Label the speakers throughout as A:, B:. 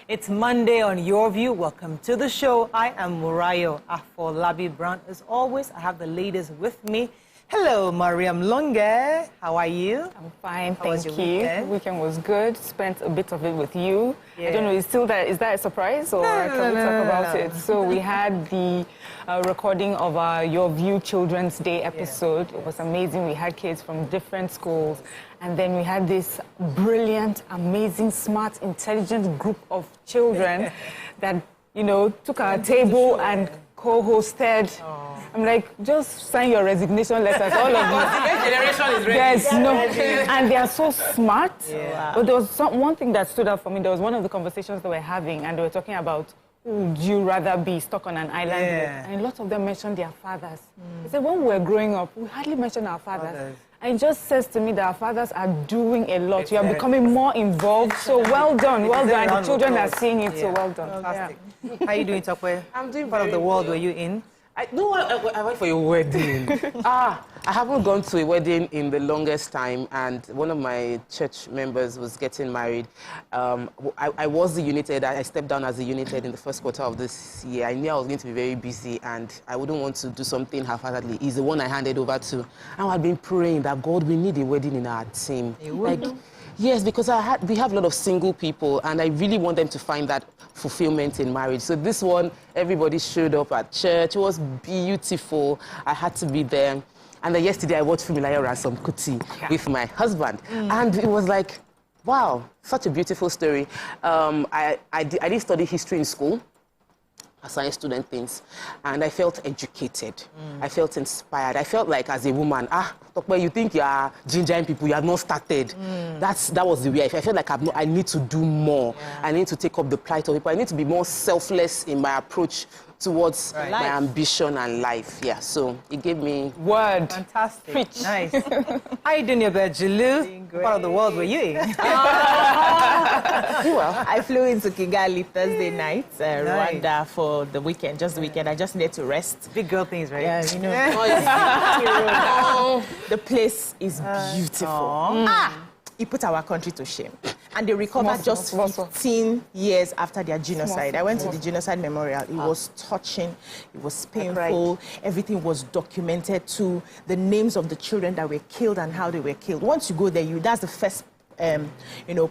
A: It's Monday on Your View. Welcome to the show. I am Murayo Afolabi Brown. As always, I have the ladies with me. Hello, Mariam Longe. How are you?
B: I'm fine,
A: How
B: thank you.
A: Weekend?
B: Weekend was good. Spent a bit of it with you.
A: Yeah.
B: I don't know, is that a surprise or can we talk about it? So we had the recording of our Your View Children's Day episode. It was amazing. We had kids from different schools. And then we had this brilliant, amazing, smart, intelligent group of children that, took our table and co-hosted. I'm like, just sign your resignation letters, all of you.
A: The next generation is ready.
B: Yes, and they are so smart.
A: Yeah.
B: But there was one thing that stood out for me. There was one of the conversations they were having, and they were talking about, would you rather be stuck on an island?
A: Yeah.
B: And a lot of them mentioned their fathers. They said, when we were growing up, we hardly mentioned our fathers. And it just says to me that our fathers are doing a lot. You are becoming more involved. So well done, well done. And the children are seeing it, so well done.
A: Fantastic. How are you doing, Tokwe?
C: I'm doing
A: What part of the world were you in?
C: I went for a wedding. I haven't gone to a wedding in the longest time, and one of my church members was getting married. I was the unit head. I stepped down as the unit head in the first quarter of this year. I knew I was going to be very busy, and I wouldn't want to do something half-heartedly. He's the one I handed over to. And I've been praying that, God, we need a wedding in our team. Yes, because we have a lot of single people, and I really want them to find that fulfillment in marriage. So this one, everybody showed up at church. It was beautiful. I had to be there. And then yesterday, I watched Fumilayo Ransom Kuti with my husband. And it was like, wow, such a beautiful story. I did study history in school. A science student things, and I felt educated. I felt inspired. I felt like, as a woman, Tokwe, you think you are gingering people, you have not started. That was the way I felt like I need to do more. I need to take up the plight of people. I need to be more selfless in my approach towards my ambition and life. Yeah, so it gave me
B: Word.
A: Fantastic.
B: Preach.
A: Nice. How are you doing, Jilu? What part of the world were you in?
D: Well, I flew into Kigali Thursday night, Rwanda for the weekend, just the weekend. I just needed to rest.
A: Big girl things, right?
D: Yeah, the place is beautiful. It put our country to shame. And they recovered just 15 years after their genocide. I went to the genocide memorial. It was touching. It was painful. Everything was documented to the names of the children that were killed and how they were killed. Once you go there, that's the first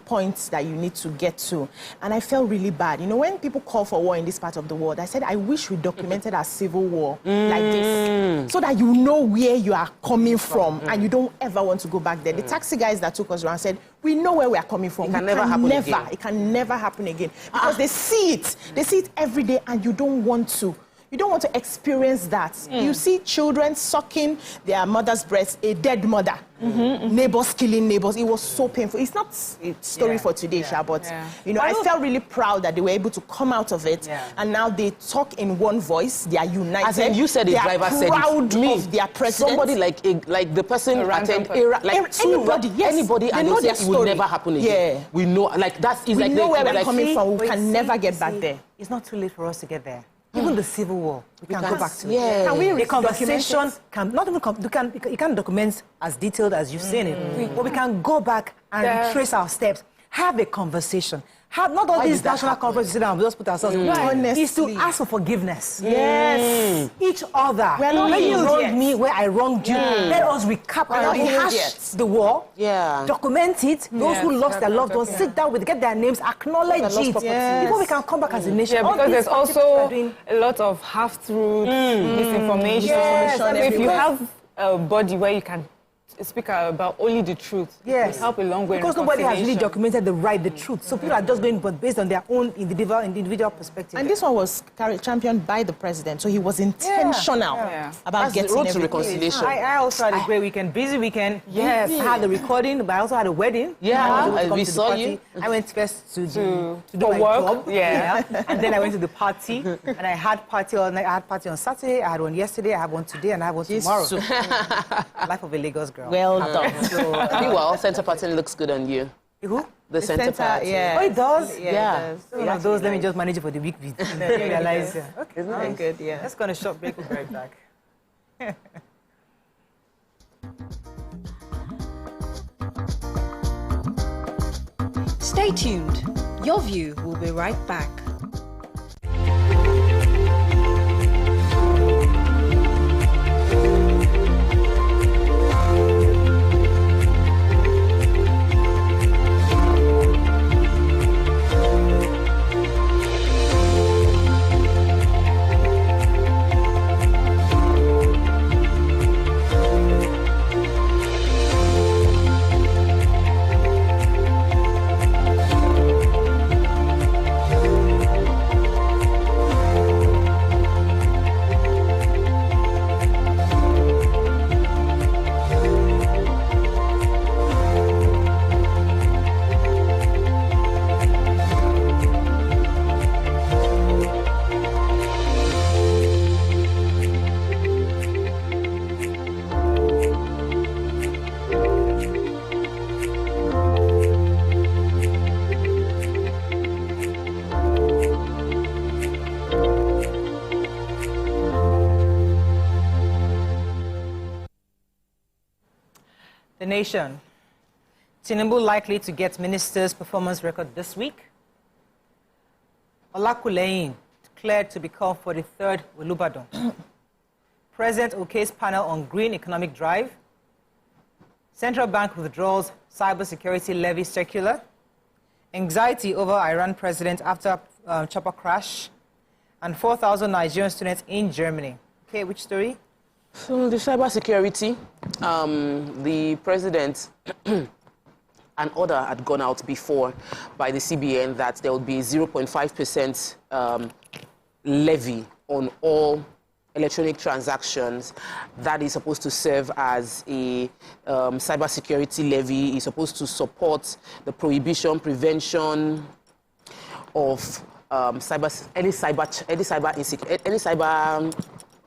D: points that you need to get to. And I felt really bad. When people call for war in this part of the world, I said, I wish we documented our civil war like this, so that you know where you are coming from and you don't ever want to go back there. The taxi guys that took us around said, we know where we are coming from. It can never happen again. It can never happen again. Because they see it. They see it every day, and you don't want to. You don't want to experience that. You see children sucking their mother's breast, a dead mother. Neighbors killing neighbors. It was so painful. It's not a story for today, but I felt really proud that they were able to come out of it, and now they talk in one voice. They are united.
C: As in you said, the driver said it.
D: They are proud of their president.
C: Somebody like the person attend anybody,
D: they know their story.
C: It will never happen again.
D: Yeah.
C: We know, that's
D: we know where we're coming from. We can never get back there.
A: It's not too late for us to get there. Even the Civil War, we can go back to it.
C: Yeah.
A: And the conversation can not even you can't document as detailed as you've seen it, but we can go back and trace our steps, have a conversation. Not all these national conferences we just put ourselves in. Is to ask for forgiveness.
D: Yes.
A: Each other.
D: We're not
A: when you
D: healed
A: wronged
D: yet.
A: me, where I wronged you, let us recap and rehash the war. Document it. Those who lost their loved ones, sit down with, get their names, acknowledge it before we can come back as a nation.
B: Yeah, because there's also a lot of half-truth, misinformation. So if you have a body where you can speak about only the truth, it will help a long way.
A: Because nobody has really documented the truth. So people are just going based on their own individual perspective.
D: And this one was championed by the president, so he was intentional about getting
C: the road to reconciliation.
A: I also had a great weekend, busy weekend. Yes, I had the recording, but I also had a wedding.
C: Yeah, we saw you.
A: I went first to do my
B: work.
A: job. And then I went to the party, and I had party all night. I had party on Saturday. I had one yesterday. I have one today, and I have one tomorrow. Life of a Lagos girl.
D: Well done.
C: Well, center pattern looks good on you.
A: Who?
C: The center pattern.
D: Yeah.
A: Oh, it does?
D: Yeah. It does.
A: One of those, let me just manage it for the week. Realize. Okay,
D: Very good, yeah.
A: Let's go on a short break. We'll be right back.
E: Stay tuned. Your View will be right back.
A: The Nation. Tinubu likely to get minister's performance record this week. Olakuleyin declared to be called for the third Olubadan. President Oke's panel on green economic drive. Central Bank withdraws cybersecurity levy circular. Anxiety over Iran president after chopper crash. And 4,000 Nigerian students in Germany. Okay, which story?
C: So the cybersecurity, the president, an order had gone out before by the CBN that there would be 0.5% levy on all electronic transactions. That is supposed to serve as a cybersecurity levy. It's supposed to support the prohibition, prevention of any cyber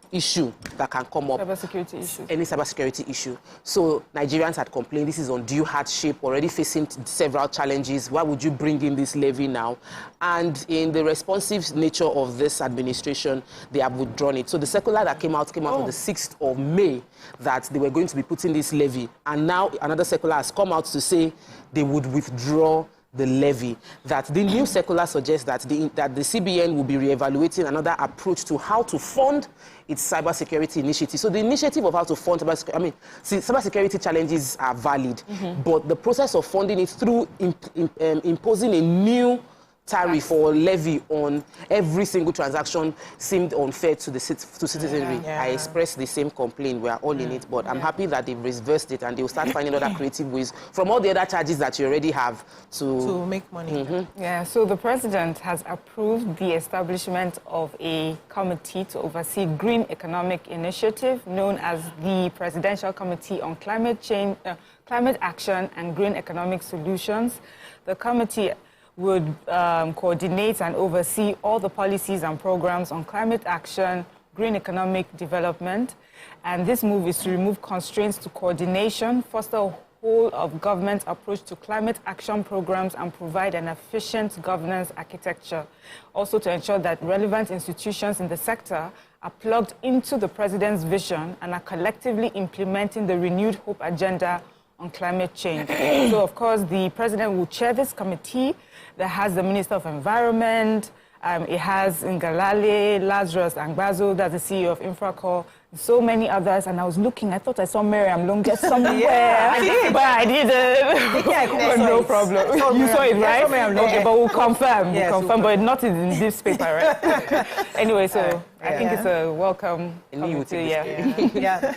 C: issue that can come up.
B: Cybersecurity issues.
C: Any cybersecurity issue. So Nigerians had complained this is undue hardship, already facing several challenges. Why would you bring in this levy now? And in the responsive nature of this administration, they have withdrawn it. So the circular that came out on the 6th of May that they were going to be putting this levy. And now another circular has come out to say they would withdraw the levy. That the new circular suggests that the CBN will be reevaluating another approach to how to fund its cybersecurity initiative. So the initiative of how to fund cybersecurity challenges are valid, but the process of funding it through imposing a new tariff or levy on every single transaction seemed unfair to the citizenry. I expressed the same complaint. We are all in it, but I'm happy that they've reversed it and they'll start finding other creative ways from all the other charges that you already have to
D: make money.
B: Yeah, so the president has approved the establishment of a committee to oversee green economic initiative known as the Presidential Committee on Climate Change, Climate Action and Green Economic Solutions. The committee would coordinate and oversee all the policies and programs on climate action, green economic development. And this move is to remove constraints to coordination, foster a whole-of-government approach to climate action programs, and provide an efficient governance architecture. Also to ensure that relevant institutions in the sector are plugged into the president's vision and are collectively implementing the renewed hope agenda on climate change. So, of course, the president will chair this committee that has the Minister of Environment, it has Ngalale, Lazarus Angbazo, that's the CEO of Infracore, so many others. And I was looking, I thought I saw Miriam Longest somewhere, but I didn't. No problem. You saw it, right? Okay, but we'll confirm. Yes, we'll confirm, but not in this paper, right? Anyway, so I think it's a welcome committee.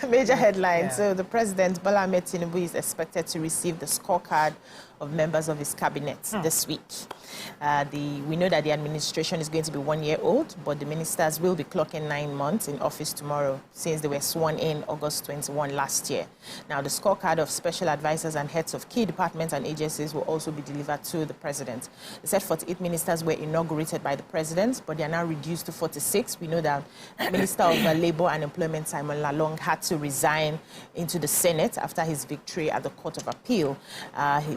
D: Major headline. So the president, Bola Ahmed Tinubu, is expected to receive the scorecard of members of his cabinet this week. We know that the administration is going to be 1 year old, but the ministers will be clocking 9 months in office tomorrow, since they were sworn in August 21 last year. Now, the scorecard of special advisors and heads of key departments and agencies will also be delivered to the president. The said 48 ministers were inaugurated by the president, but they are now reduced to 46. We know that Minister of Labour and Employment, Simon Lalong, had to resign into the Senate after his victory at the Court of Appeal.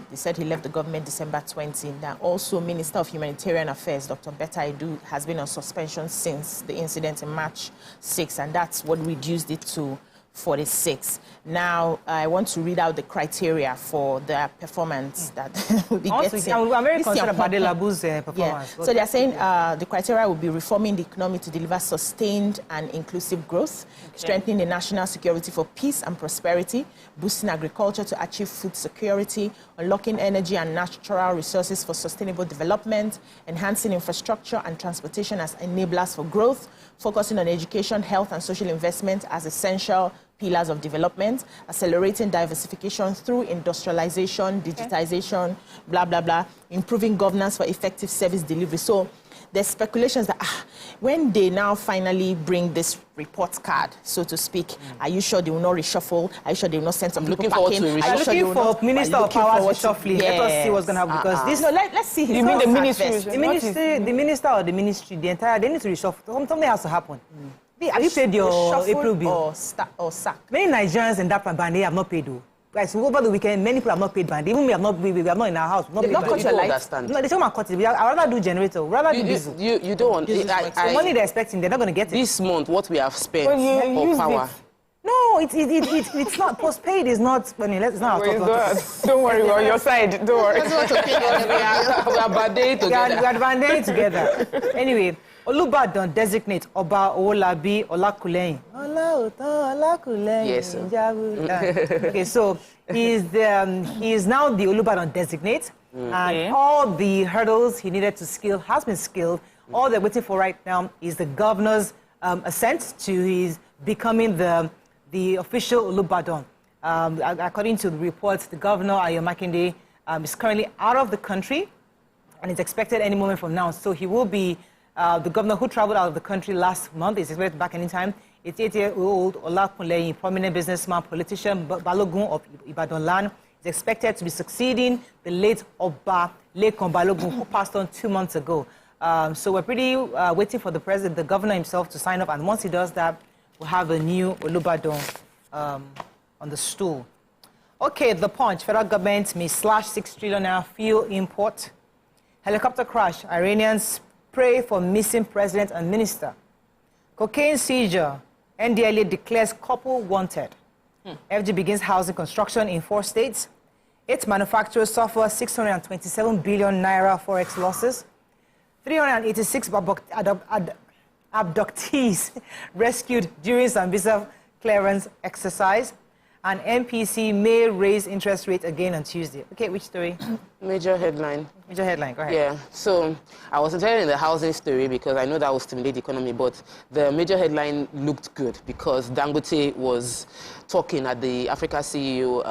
D: He said he left the government December 20. Now, also, Minister of Humanitarian Affairs, Dr. Betta Edu, has been on suspension since the incident in March 6, and that's what reduced it to 46. Now, I want to read out the criteria for their performance that will be getting.
A: I'm very concerned about the Labu's performance.
D: Yeah. So they're saying the criteria will be reforming the economy to deliver sustained and inclusive growth, strengthening the national security for peace and prosperity, boosting agriculture to achieve food security, unlocking energy and natural resources for sustainable development, enhancing infrastructure and transportation as enablers for growth, focusing on education, health and social investment as essential pillars of development, accelerating diversification through industrialization, digitization, blah, blah, blah, improving governance for effective service delivery. So there's speculations that when they now finally bring this report card, so to speak, are you sure they will not reshuffle? Are you sure they will not send some people packing?
A: I'm looking for Minister of Powers reshuffling. Let us see what's going to happen because this.
D: No, let's see.
B: You mean the ministry?
A: The minister or the ministry, the entire, they need to reshuffle. Something has to happen. Have you paid your April bill?
D: Or sack?
A: Many Nigerians in that band, they have not paid. Guys, over the weekend, many people have not paid band. Even we have not in our house.
D: They've not cut your lights.
A: No, they say I'm cut it. I'd rather do generator. Rather do diesel.
C: You don't want it.
A: The money they're expecting, they're not going to get it.
C: This month, what we have spent
B: for
C: power.
A: No, it's not postpaid. It's not. I mean, it's not.
B: Don't worry, we're on your side. Don't worry.
C: We are banding together.
A: We are banding together. Anyway, Olubadan designate Oba Owolabi Olakuleyin.
C: Yes, sir.
A: Okay, so he is now the Olubadan designate, and all the hurdles he needed to scale has been scaled. All they're waiting for right now is the governor's assent to his becoming the official Olubadan. According to the reports, the governor, Ayo Makinde, is currently out of the country and is expected any moment from now. So he will be the governor who traveled out of the country last month. Is expected back anytime. It's 8-year-old Olakunle, prominent businessman, politician, Balogun of Ibadan land, is expected to be succeeding the late Oba Lekan Balogun, who passed on 2 months ago. So we're pretty waiting for the president, the governor himself, to sign up. And once he does that, we'll have a new Olubadan on the stool. Okay, the Punch. Federal government may slash 6 trillion naira fuel import. Helicopter crash. Iranians pray for missing president and minister. Cocaine seizure. NDLA declares couple wanted. FG begins housing construction in 4 states. 8 manufacturers suffer 627 billion naira forex losses. 386 abductees rescued during Zambia clearance exercise. And MPC may raise interest rate again on Tuesday. Okay, which story?
C: Major headline.
A: Major headline, go ahead.
C: Yeah, so I was interested in the housing story because I know that will stimulate the economy, but the major headline looked good because Dangote was talking at the Africa CEO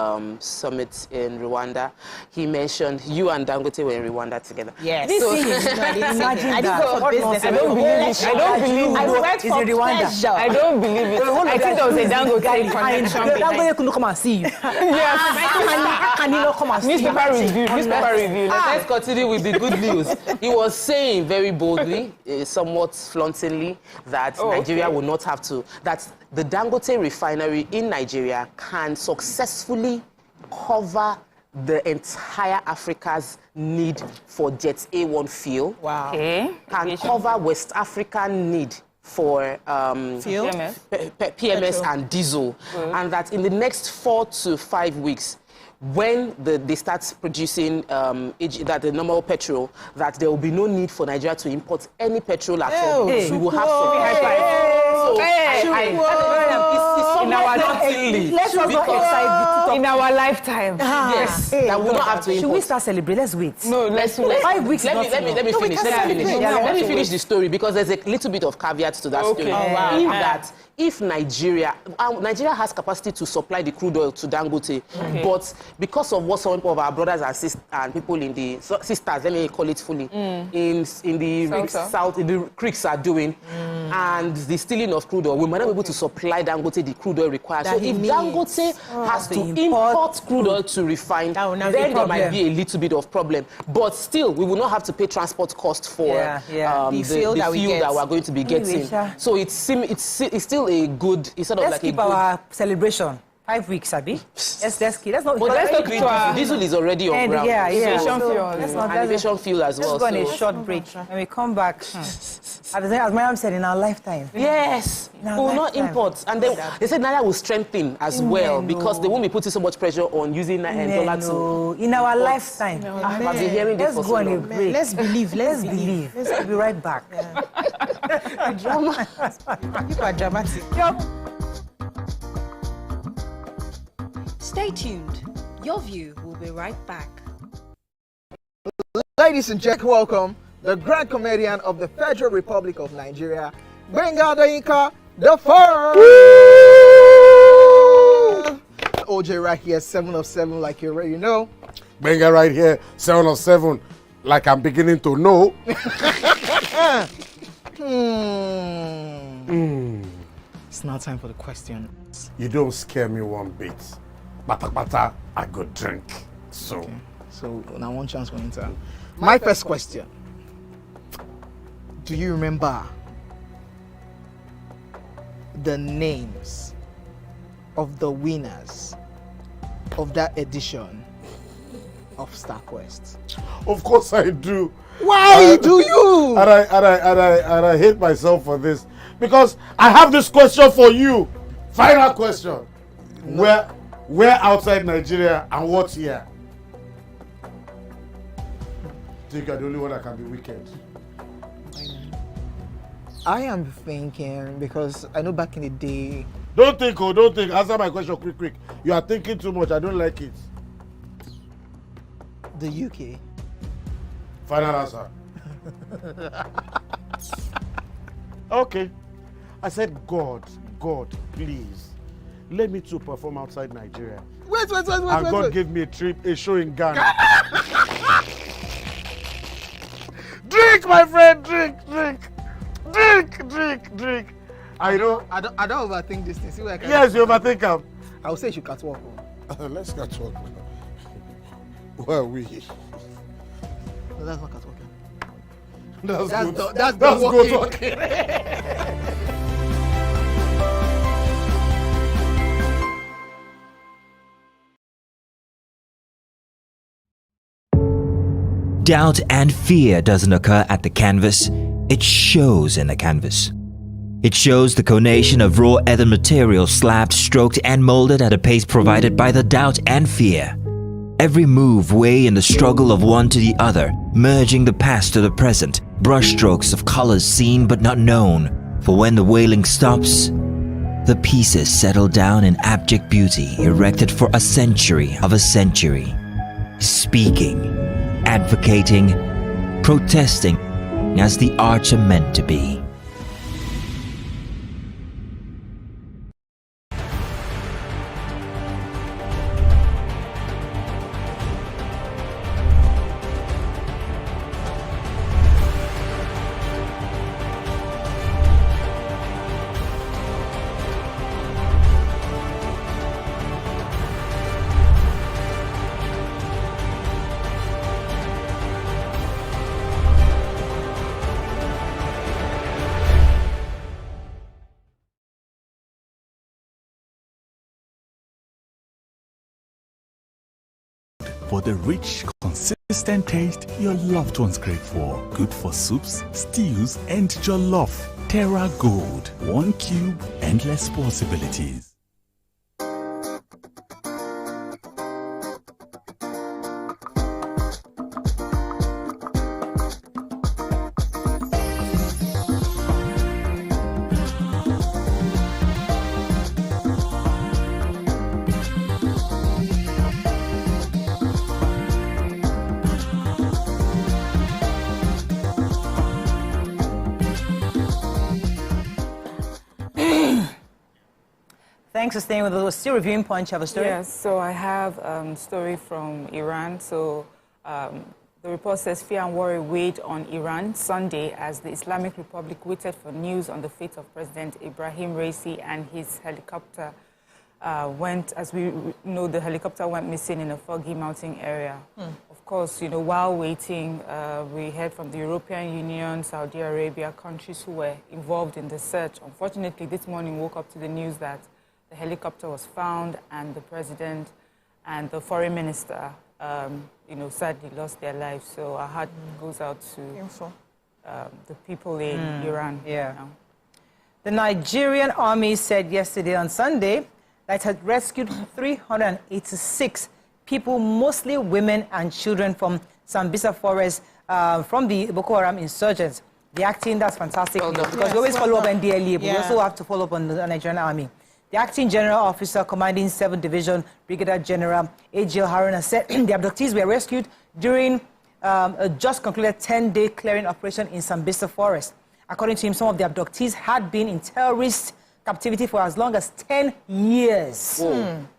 C: Summit in Rwanda. He mentioned you and Dangote were in Rwanda together.
D: Yes.
C: So,
A: I didn't go for business.
B: I don't believe it. I don't believe it.
D: I went for
A: Rwanda.
B: I don't believe it. I think there was a Dangote connection behind.
A: Dangote couldn't come and see you.
B: Yes.
A: How can he not come and see you?
B: Newspaper review.
C: Let's continue with the good news. He was saying very boldly, somewhat flauntingly, that Nigeria will not have to, that the Dangote refinery in Nigeria can successfully cover the entire Africa's need for Jet A1 fuel.
D: Wow.
B: Okay.
C: Can cover West African need for
D: Fuel?
C: PMS and diesel. And that in the next 4 to 5 weeks, when they start producing that the normal petrol, that there will be no need for Nigeria to import any petrol at all. We will have
B: in our lifetime.
C: Yes, that will not have to import.
A: Should we start celebrating? Let's wait.
B: No, let's
A: 5 weeks.
C: Let me finish. Let me finish the story because there's a little bit of caveats to that story. If Nigeria has capacity to supply the crude oil to Dangote, but because of what some of our brothers and sisters and people in the sisters, let me call it fully, in the south, in the creeks are doing, and the stealing of crude oil, we might not be able to supply Dangote the crude oil required. So if Dangote has to import crude oil to refine, then there might be a little bit of problem. But still, we will not have to pay transport costs for the fuel that we're going to be getting. So it's still a good. It's sort of
A: let's keep our celebration. 5 weeks, Abi. Let's keep. Let's not.
C: Diesel is already on ground.
A: Yeah.
B: Aviation fuel.
C: Aviation fuel as well.
A: Let's go on a short break. When we come back. As Mariam said, in our lifetime.
C: Yes, we will not import. And then they said Naira will strengthen as well because they won't be putting so much pressure on using dollar to...
A: In our lifetime.
C: I've been hearing this for so long.
A: Let's go on a break.
D: Let's believe.
A: Let's be right back.
D: Drama. People are dramatic.
E: Stay tuned. Your View will be right back.
F: Ladies and gentlemen, welcome the grand comedian of the Federal Republic of Nigeria, Gbenga Adeyinka the First. OJ right here, 7 of 7, like you already know.
G: Gbenga right here, 7 of 7, like I'm beginning to know.
F: It's now time for the question.
G: You don't scare me one bit. Bata, I go drink. So.
F: Okay. So now one chance for enter. My first question. Do you remember the names of the winners of that edition of StarQuest?
G: Of course I do.
F: Why do you?
G: And I hate myself for this because I have this question for you. Final question. No. Where outside Nigeria and what year? Think you're the only one that can be wicked.
F: I am thinking because I know back in the day.
G: Don't think. Answer my question quick. You are thinking too much. I don't like it.
F: The UK.
G: Final answer. Okay. I said, God, please, let me to perform outside Nigeria.
F: Wait.
G: And God gave me a show in Ghana. Drink, my friend, drink. I don't
F: overthink this thing. See where I can.
G: Yes, you overthink them.
F: I would say you should catwalk.
G: Let's catwalk. Where are we?
F: No, that's not catwalking.
G: That's good walking.
H: Doubt and fear doesn't occur at the canvas, it shows in the canvas. It shows the conation of raw earthen material slabbed, stroked and molded at a pace provided by the doubt and fear. Every move way in the struggle of one to the other, merging the past to the present, brushstrokes of colors seen but not known. For when the wailing stops, the pieces settle down in abject beauty erected for a century of a century. Speaking, advocating, protesting as the arts are meant to be.
I: For the rich, consistent taste your loved ones crave for. Good for soups, stews, and jollof. Terra Gold. 1 cube, endless possibilities.
A: Thanks for staying with us. We're still reviewing Punch. Have a story?
B: Yes, so I have a story from Iran. So the report says fear and worry weighed on Iran Sunday as the Islamic Republic waited for news on the fate of President Ibrahim Raisi and his helicopter as we know, the helicopter went missing in a foggy mountain area. Of course, while waiting, we heard from the European Union, Saudi Arabia, countries who were involved in the search. Unfortunately, this morning woke up to the news that the helicopter was found and the president and the foreign minister, sadly lost their lives. So our heart goes out to the people in Iran.
A: Yeah.
B: You know.
A: The Nigerian army said yesterday on Sunday that it had rescued 386 people, mostly women and children, from Sambisa forest from the Boko Haram insurgents. The acting, that's fantastic news, because we always follow up NDLEA, but we also have to follow up on the Nigerian army. The acting general officer commanding 7th Division, Brigadier General A.J. Haruna, said the abductees were rescued during a just concluded 10-day clearing operation in Sambisa forest. According to him, some of the abductees had been in terrorist captivity for as long as 10 years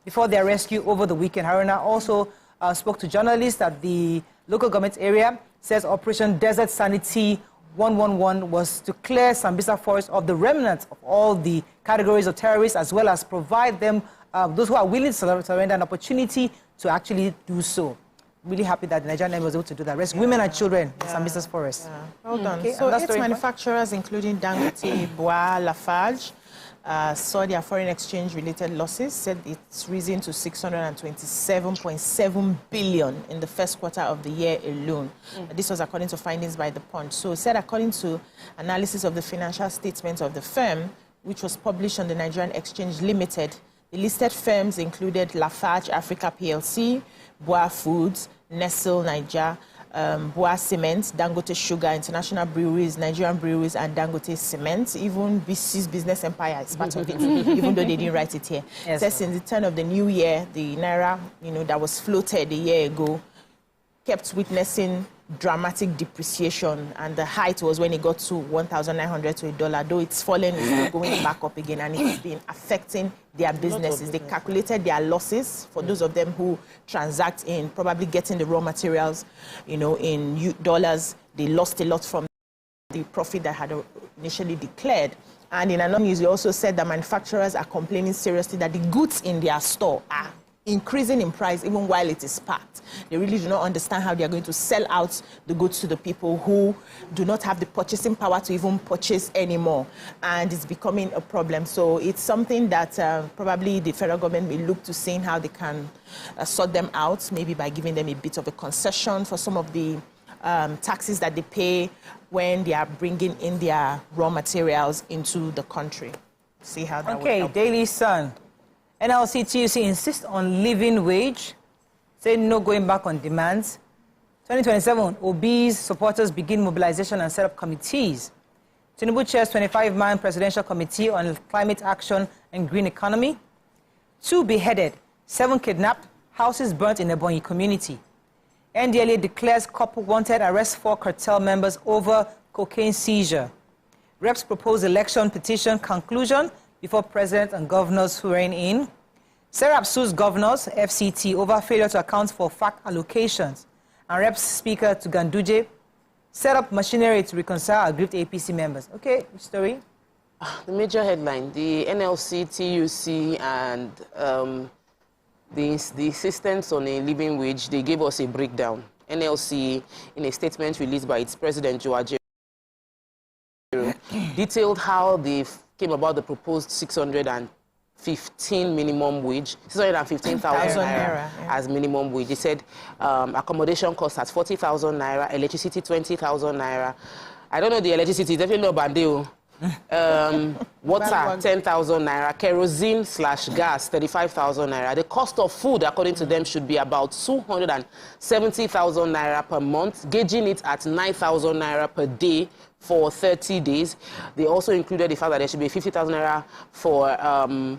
A: before their rescue over the weekend. Haruna also spoke to journalists at the local government area, says Operation Desert Sanity 111 was to clear Sambisa forest of the remnants of all the categories of terrorists, as well as provide them, those who are willing to surrender, an opportunity to actually do so. Really happy that the Nigerian Army was able to do that. Rescue women and children in Sambisa's forest.
D: Well done.
A: Okay,
D: so 8 manufacturers, including Dangote, Bois, Lafarge, saw their foreign exchange-related losses, said it's risen to 627.7 billion in the first quarter of the year alone. This was according to findings by The Punch. So it said according to analysis of the financial statements of the firm, which was published on the Nigerian Exchange Limited, the listed firms included Lafarge Africa PLC, Bois Foods, Nestle Niger, Bois Cement, Dangote Sugar, International Breweries, Nigerian Breweries, and Dangote Cement. Even BC's Business Empire is part of it, even though they didn't write it here. Yes, says since the turn of the new year, the Naira, that was floated a year ago, kept witnessing dramatic depreciation, and the height was when it got to 1,900 to $1. Though it's fallen, it's still going back up again, and it's been affecting their businesses. They calculated their losses for those of them who transact in probably getting the raw materials, in dollars. They lost a lot from the profit that had initially declared. And in another news, they also said that manufacturers are complaining seriously that the goods in their store are increasing in price even while it is packed. They really do not understand how they are going to sell out the goods to the people who do not have the purchasing power to even purchase anymore. And it's becoming a problem. So it's something that probably the federal government may look to seeing how they can sort them out, maybe by giving them a bit of a concession for some of the taxes that they pay when they are bringing in their raw materials into the country. See how that would help.
A: Daily Sun. NLC TUC insists on living wage, say no going back on demands. 2027, Obi's supporters begin mobilization and set up committees. Tinubu chairs 25-man presidential committee on climate action and green economy. 2 beheaded, 7 kidnapped, houses burnt in Ebonyi community. NDLEA declares couple wanted, arrest 4 cartel members over cocaine seizure. Reps propose election petition conclusion before president and governors swearing in. Serap sues governors, FCT, over failure to account for FAC allocations. And Reps Speaker to Ganduje set up machinery to reconcile aggrieved APC members. Okay, which story?
C: The major headline, the NLC, TUC, and the insistence on a living wage, they gave us a breakdown. NLC, in a statement released by its president, Joe Ajero, detailed how they came about the proposed 615 minimum wage, 615,000 naira as minimum wage. They said accommodation costs at 40,000 naira, electricity 20,000 naira. I don't know the electricity, definitely not Bandeo. Water 10,000 naira, kerosene / gas 35,000 naira. The cost of food, according to them, should be about 270,000 naira per month, gauging it at 9,000 naira per day for 30 days. They also included the fact that there should be 50,000 naira for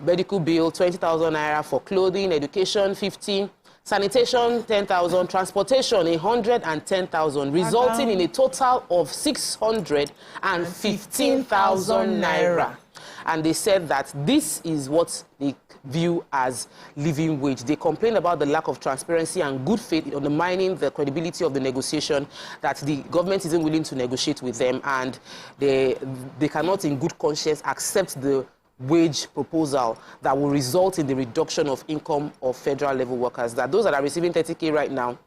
C: medical bill, 20,000 naira for clothing, education 50, sanitation 10,000, transportation 110,000, resulting in a total of 615,000 naira. And they said that this is what they view as living wage. They complained about the lack of transparency and good faith undermining the credibility of the negotiation, that the government isn't willing to negotiate with them, and they cannot in good conscience accept the wage proposal that will result in the reduction of income of federal level workers, that those that are receiving 30K right now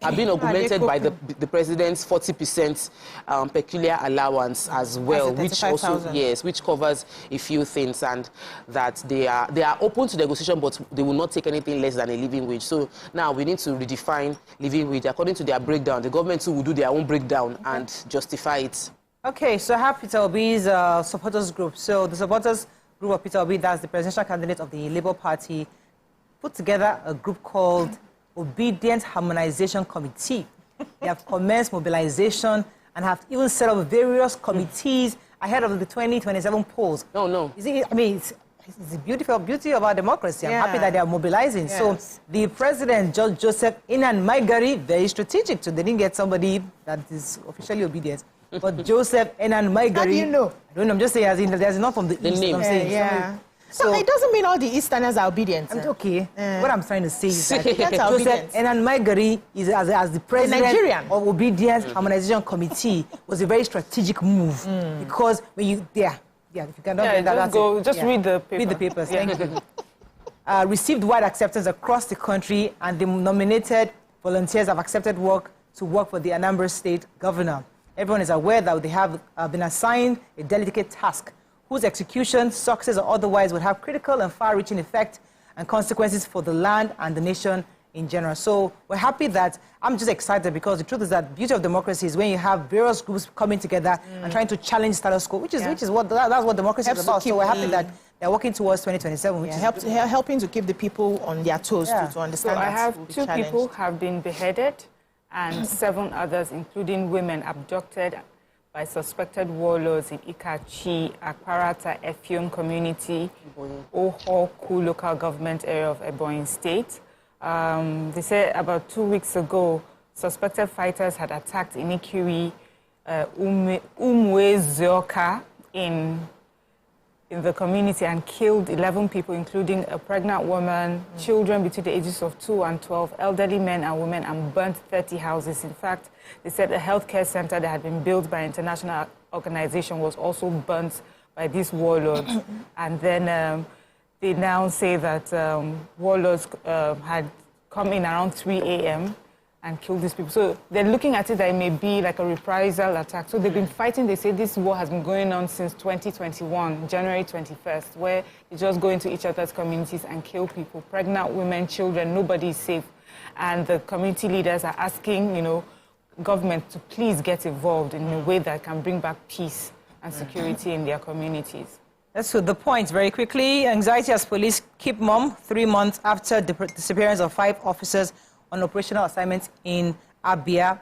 C: are being augmented by the president's 40% peculiar allowance as well, which also, yes, which covers a few things, and that they are open to negotiation, but they will not take anything less than a living wage. So now we need to redefine living wage according to their breakdown. The government too will do their own breakdown and justify it.
A: Okay, so I have Peter Obi's supporters group. So the supporters group of Peter Obi, that's the presidential candidate of the Labour Party, put together a group called Obedient Harmonization Committee. They have commenced mobilization and have even set up various committees ahead of the 2027 polls.
C: No.
A: I mean, it's the beauty of our democracy. I'm happy that they are mobilizing. Yes. So the president, Judge Joseph Inan Maigari, very strategic. So they didn't get somebody that is officially obedient. But Joseph Inan Maigari. How do you know? I don't know. I'm just saying, as in, there's enough from the East.
C: Name.
A: I'm saying.
D: Yeah. So it doesn't mean all the Easterners are obedient.
A: Okay. What I'm trying to say is that Joseph Inan Maigari is as the president
D: Nigerian
A: of Obedience Harmonization Committee was a very strategic move because when you if you cannot get that,
B: just read the paper.
A: Read the papers. Thank you. Received wide acceptance across the country, and the nominated volunteers have accepted to work for the Anambra State governor. Everyone is aware that they have been assigned a delicate task whose execution, success or otherwise, would have critical and far-reaching effect and consequences for the land and the nation in general. So we're happy that, I'm just excited because the truth is that the beauty of democracy is when you have various groups coming together and trying to challenge status quo, which is that's what democracy is about. So we're happy that they're working towards 2027, which is
D: helping to keep the people on their toes to understand.
B: So I have 2 people have been beheaded and 7 others, including women, abducted by suspected warlords in Ikachi, Akparata, Effium community, Ohoku local government area of Ebonyi State. They said about 2 weeks ago, suspected fighters had attacked Inikiri, Umwezioka in the community and killed 11 people, including a pregnant woman, children between the ages of 2 and 12, elderly men and women, and burnt 30 houses. In fact, they said a healthcare center that had been built by an international organization was also burnt by these warlords. And then they now say that warlords had come in around 3 a.m. and killed these people. So they're looking at it that it may be like a reprisal attack. So they've been fighting. They say this war has been going on since 2021, January 21st, where they just go into each other's communities and kill people, pregnant women, children, nobody is safe. And the community leaders are asking, government to please get involved in a way that can bring back peace and security in their communities.
A: That's to the point. Very quickly, anxiety as police keep mum 3 months after the disappearance of 5 officers on operational assignments in Abia.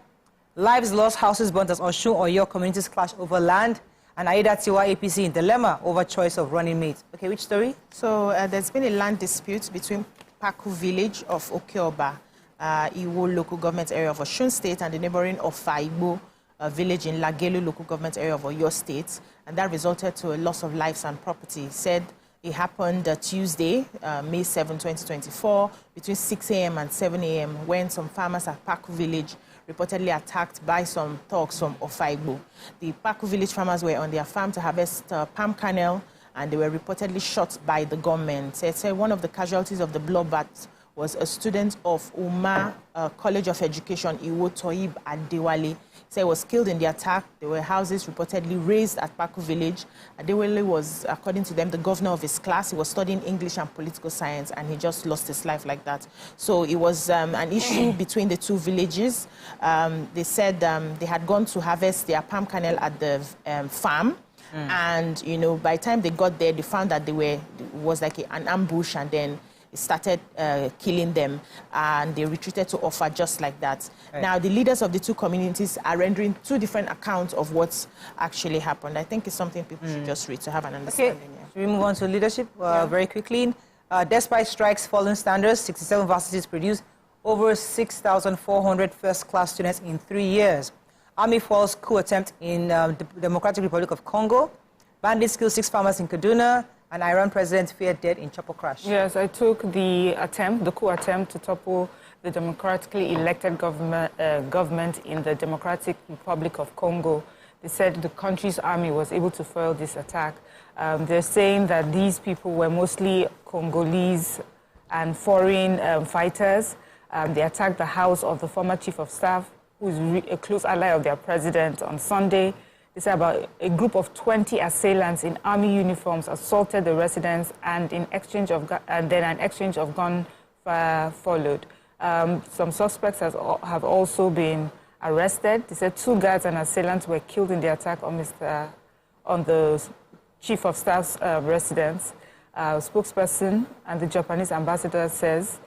A: Lives lost, houses burnt as Osun or your communities clash over land. And Aida Tiwa APC in dilemma over choice of running mates. Okay, which story?
D: So there's been a land dispute between Paku village of Okeoba, Iwo local government area of Osun State, and the neighboring Ofaibo village in Lagelu local government area of Oyo State. And that resulted to a loss of lives and property. Said it happened Tuesday, May 7, 2024, between 6 a.m. and 7 a.m. when some farmers at Paku village reportedly attacked by some thugs from Ofaibo. The Paku village farmers were on their farm to harvest palm kernel, and they were reportedly shot by the gunmen. It said one of the casualties of the bloodbath was a student of Umar College of Education, Iwo Toib Adewale. He was killed in the attack. There were houses reportedly razed at Paku village. Adewale was, according to them, the governor of his class. He was studying English and political science, and he just lost his life like that. So it was an issue between the 2 villages. They said they had gone to harvest their palm kernel at the farm. And, by the time they got there, they found that it was like an ambush, and then it started killing them, and they retreated to Offa just like that. Right. Now, the leaders of the 2 communities are rendering 2 different accounts of what's actually happened. I think it's something people should just read to have an understanding.
A: Okay, should we move on to leadership very quickly? Despite strikes, falling standards, 67 varsities produced over 6,400 first-class students in 3 years. Army falls coup attempt in the Democratic Republic of Congo. Bandits kill 6 farmers in Kaduna. And Iran president feared dead in chopper crash.
B: Yes, I took the coup attempt to topple the democratically elected government in the Democratic Republic of Congo. They said the country's army was able to foil this attack. They're saying that these people were mostly Congolese and foreign fighters. They attacked the house of the former chief of staff, who is a close ally of their president, on Sunday. They say about a group of 20 assailants in army uniforms assaulted the residence, and then an exchange of gun fire followed. Some suspects have also been arrested. They said 2 guards and assailants were killed in the attack on the chief of staff's residence. Spokesperson and the Japanese ambassador says.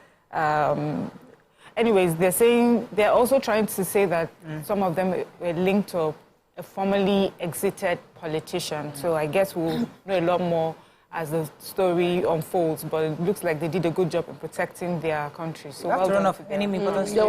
B: Anyways, they're also trying to say that some of them were linked to a formerly exited politician. So I guess we'll know a lot more as the story unfolds, but it looks like they did a good job in protecting their country. So
A: well done off enemy.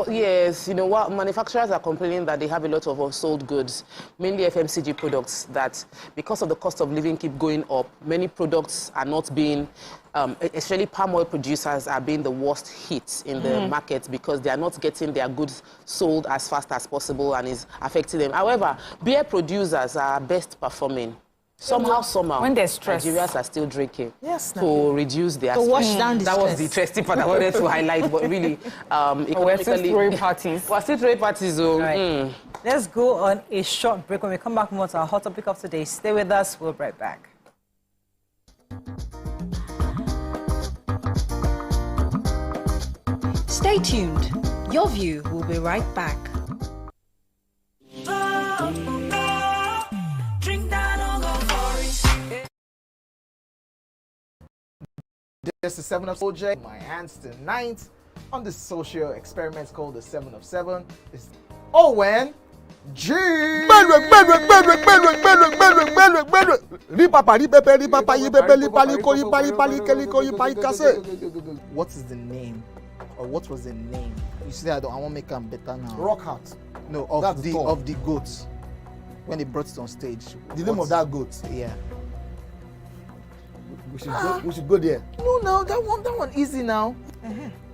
C: Yes, you know what, manufacturers are complaining that they have a lot of unsold goods, mainly FMCG products, that because of the cost of living keep going up, many products are not being, especially palm oil producers are being the worst hit in the market because they are not getting their goods sold as fast as possible and is affecting them. However, beer producers are best performing. Somehow,
B: when they're stressed,
C: Nigerians are still drinking
D: to
C: reduce their
D: stress. Wash down the
C: That was the interesting part I wanted to highlight, but really,
B: we're still throwing parties.
C: We're still throwing parties, though.
A: Right. Let's go on a short break. When we come back more to our hot topic of today, stay with us. We'll be right back.
E: Stay tuned. Your View will be right back.
F: This is 7 of OJ. My hands tonight on this social experiment called the 7 of 7 is Owen G. What is the name, or what was the name? You see, I want to make them better now.
G: Rockhart.
F: No, of the goats when they brought it on stage.
G: The name of that goat.
F: Yeah.
G: We should go there.
F: No, that one easy now.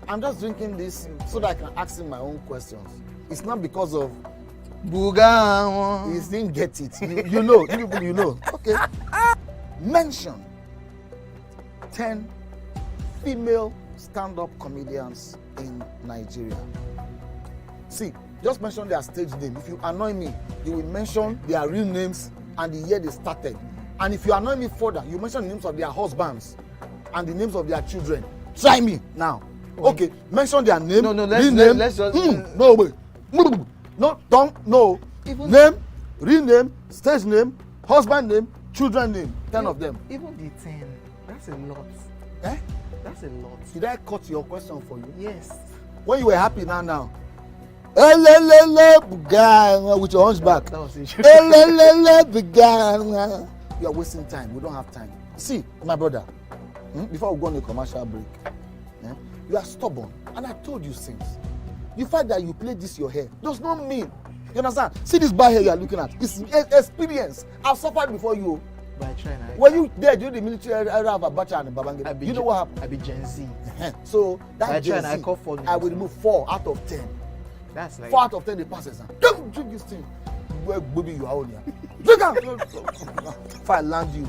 G: I'm just drinking this so that I can ask him my own questions. It's not because of
F: Buga.
G: he didn't get it. You know. Okay. Mention 10 female stand-up comedians in Nigeria. See, just mention their stage name. If you annoy me, you will mention their real names and the year they started. And if you annoy me further, you mention the names of their husbands and the names of their children. Try me now. Okay, mention their name.
F: No, let's just.
G: No, wait. No. Name, real name, stage name, husband name, children name. 10 of them.
F: Even the 10. That's a lot.
G: Eh?
F: That's a lot.
G: Did I cut your question for you?
F: Yes.
G: When you were happy now. With your hunchback.
F: That was it.
G: You are wasting time. We don't have time. See, my brother, before we go on a commercial break, you are stubborn. And I told you since. The fact that you play this your hair does not mean. You understand? See this bad hair you are looking at. It's experience. I've suffered before you.
F: But I try now.
G: When you there during the military era of Abacha and Babangida, you know what happened?
F: I be Gen Z.
G: So that
F: Gen
G: Z,
F: I call for
G: I will remove 4 out of 10.
F: That's like
G: 4 out of 10 they passes. Don't drink this thing. Where baby you are on here. Drink out. If I land you.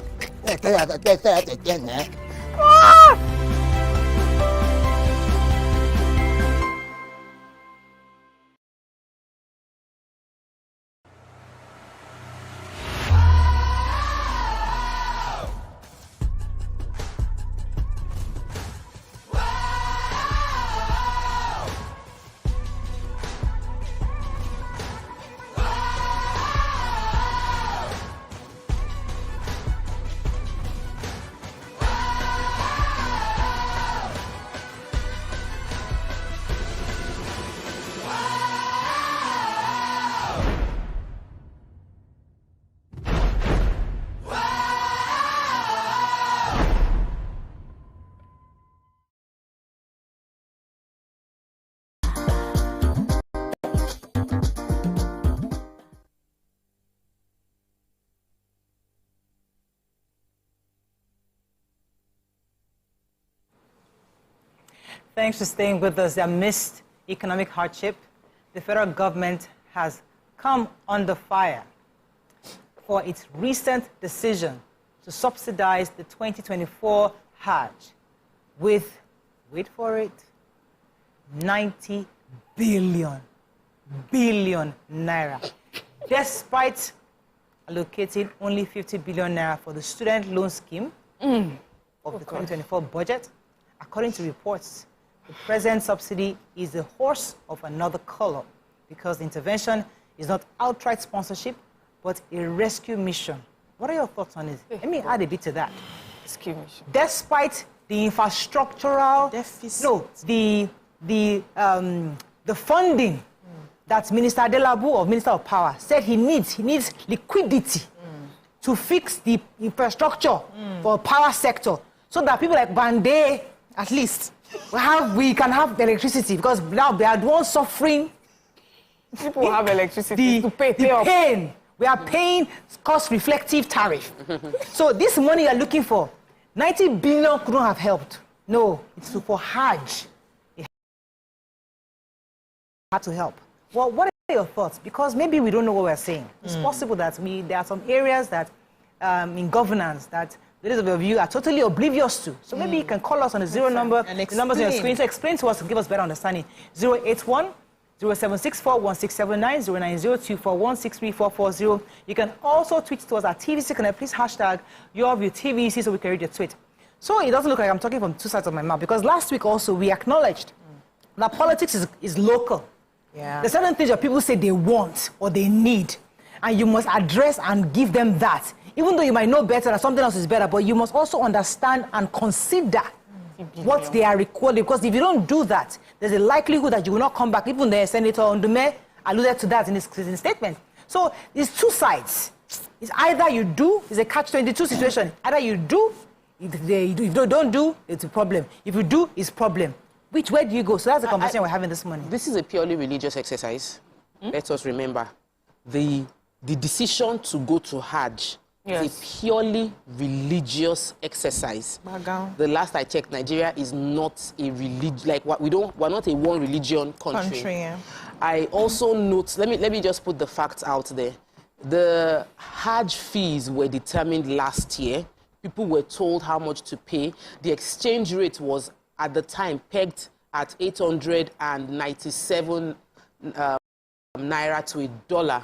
A: Thanks for staying with us. Amidst economic hardship, the federal government has come under fire for its recent decision to subsidize the 2024 Hajj with, wait for it, 90 billion naira. Despite allocating only 50 billion naira for the student loan scheme of the 2024 budget, according to reports, the present subsidy is a horse of another color because the intervention is not outright sponsorship, but a rescue mission. What are your thoughts on it? Let me add a bit to that.
B: Rescue mission.
A: Despite the infrastructural
D: deficit,
A: the funding that Minister Adelabu, of Minister of Power, said he needs liquidity to fix the infrastructure for power sector, so that people like Bande, at least, we can have the electricity, because now they are the ones suffering.
B: People have electricity to pay
A: pain. We are paying cost-reflective tariff. So this money you're looking for, 90 billion couldn't have helped. No, it's for Hajj. It had to help. Well, what are your thoughts? Because maybe we don't know what we're saying. It's possible that there are some areas that in governance that those of you are totally oblivious to. So maybe you can call us on the zero number, the numbers on your screen. So explain to us to give us better understanding. 081 0764 1679 090241 63440. You can also tweet to us at TVC Connect. Please hashtag YourViewTVC so we can read your tweet. So it doesn't look like I'm talking from two sides of my mouth, because last week also we acknowledged that politics is local.
D: Yeah.
A: There's certain things that people say they want or they need, and you must address and give them that. Even though you might know better that something else is better, but you must also understand and consider what they are requiring. Because if you don't do that, there's a likelihood that you will not come back. Even the Senator Ndume alluded to that in his statement. So there's two sides. It's either you do, it's a catch-22 situation. Either you do, if you don't do, it's a problem. If you do, it's a problem. Which way do you go? So that's the conversation we're having this morning.
C: This is a purely religious exercise. Let us remember, the decision to go to Hajj is a purely religious exercise. The last I checked, Nigeria is not a we're not a one religion country. I also note, let me just put the facts out there. The Hajj fees were determined last year. People were told how much to pay. The exchange rate was at the time pegged at 897 naira to $1,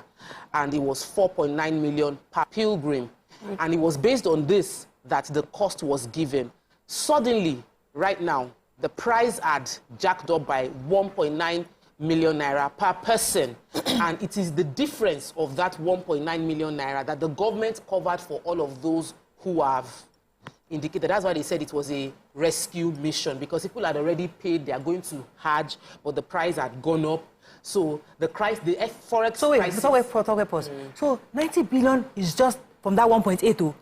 C: and it was 4.9 million per pilgrim. And it was based on this that the cost was given. Suddenly, right now, the price had jacked up by 1.9 million naira per person. And it is the difference of that 1.9 million naira that the government covered for all of those who have indicated. That's why they said it was a rescue mission, because people had already paid, they are going to Hajj, but the price had gone up. So the forex prices...
A: So 90 billion is just from that 1.82.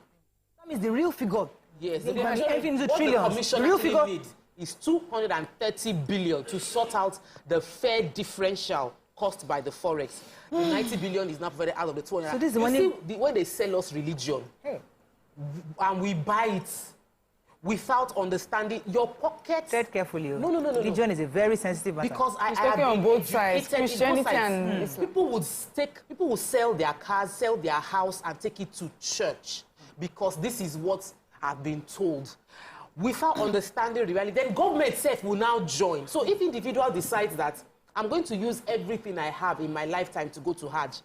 A: That means the real figure.
C: Yes.
A: The
C: commission
A: real figure
C: needs is 230 billion to sort out the fair differential caused by the forex. The 90 billion is not very out of the 200.
A: So this is the money...
C: when they sell us religion, and we buy it without understanding your pocket.
A: Tread carefully.
C: No.
A: Religion is a very sensitive matter.
C: Because I
B: have on both sides, Christianity and Islam.
C: People would sell their cars, sell their house, and take it to church because this is what I've been told. Without understanding reality, then government itself will now join. So if individual decides that I'm going to use everything I have in my lifetime to go to Hajj,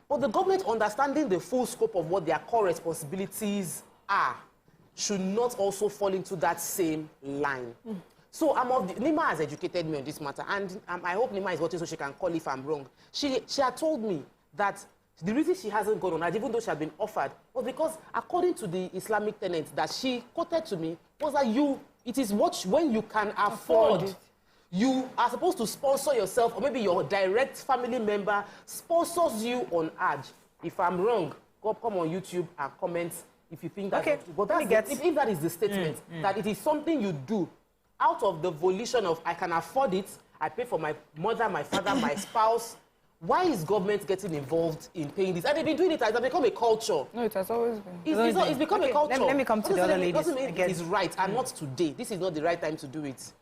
C: but the government, understanding the full scope of what their core responsibilities are, should not also fall into that same line. So Nima has educated me on this matter, and I hope Nima is watching so she can call if I'm wrong. She had told me that the reason she hasn't gone on Hajj, even though she had been offered, was because according to the Islamic tenets that she quoted to me, was that it is when you can afford it. You are supposed to sponsor yourself, or maybe your direct family member sponsors you on Hajj. If I'm wrong, come on YouTube and comment if you think that.
A: Okay,
C: but if that is the statement, that it is something you do out of the volition of I can afford it, I pay for my mother, my father, my spouse. Why is government getting involved in paying this? And they've been doing it. It has become a culture.
B: No, it has always been.
C: It's become a culture.
A: Let me come to the other ladies.
C: It doesn't mean it is right, and not today. This is not the right time to do it.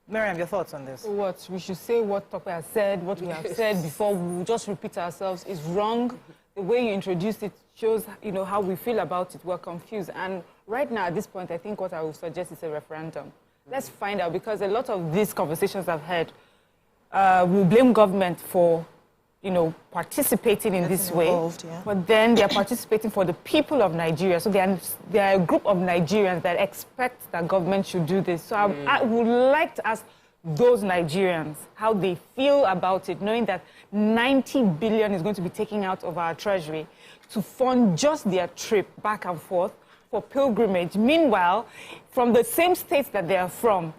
A: Miriam, your thoughts on this?
B: What? We should say what Tope has said, what we have said before. We will just repeat ourselves. It's wrong. The way you introduced it shows, how we feel about it. We're confused. And right now, at this point, I think what I would suggest is a referendum. Let's find out, because a lot of these conversations I've had will blame government for, participating in this way.
D: Yeah.
B: But then they are participating for the people of Nigeria. So they are a group of Nigerians that expect that government should do this. So I would like to ask those Nigerians how they feel about it, knowing that 90 billion is going to be taken out of our treasury to fund just their trip back and forth for pilgrimage. Meanwhile, from the same states that they are from,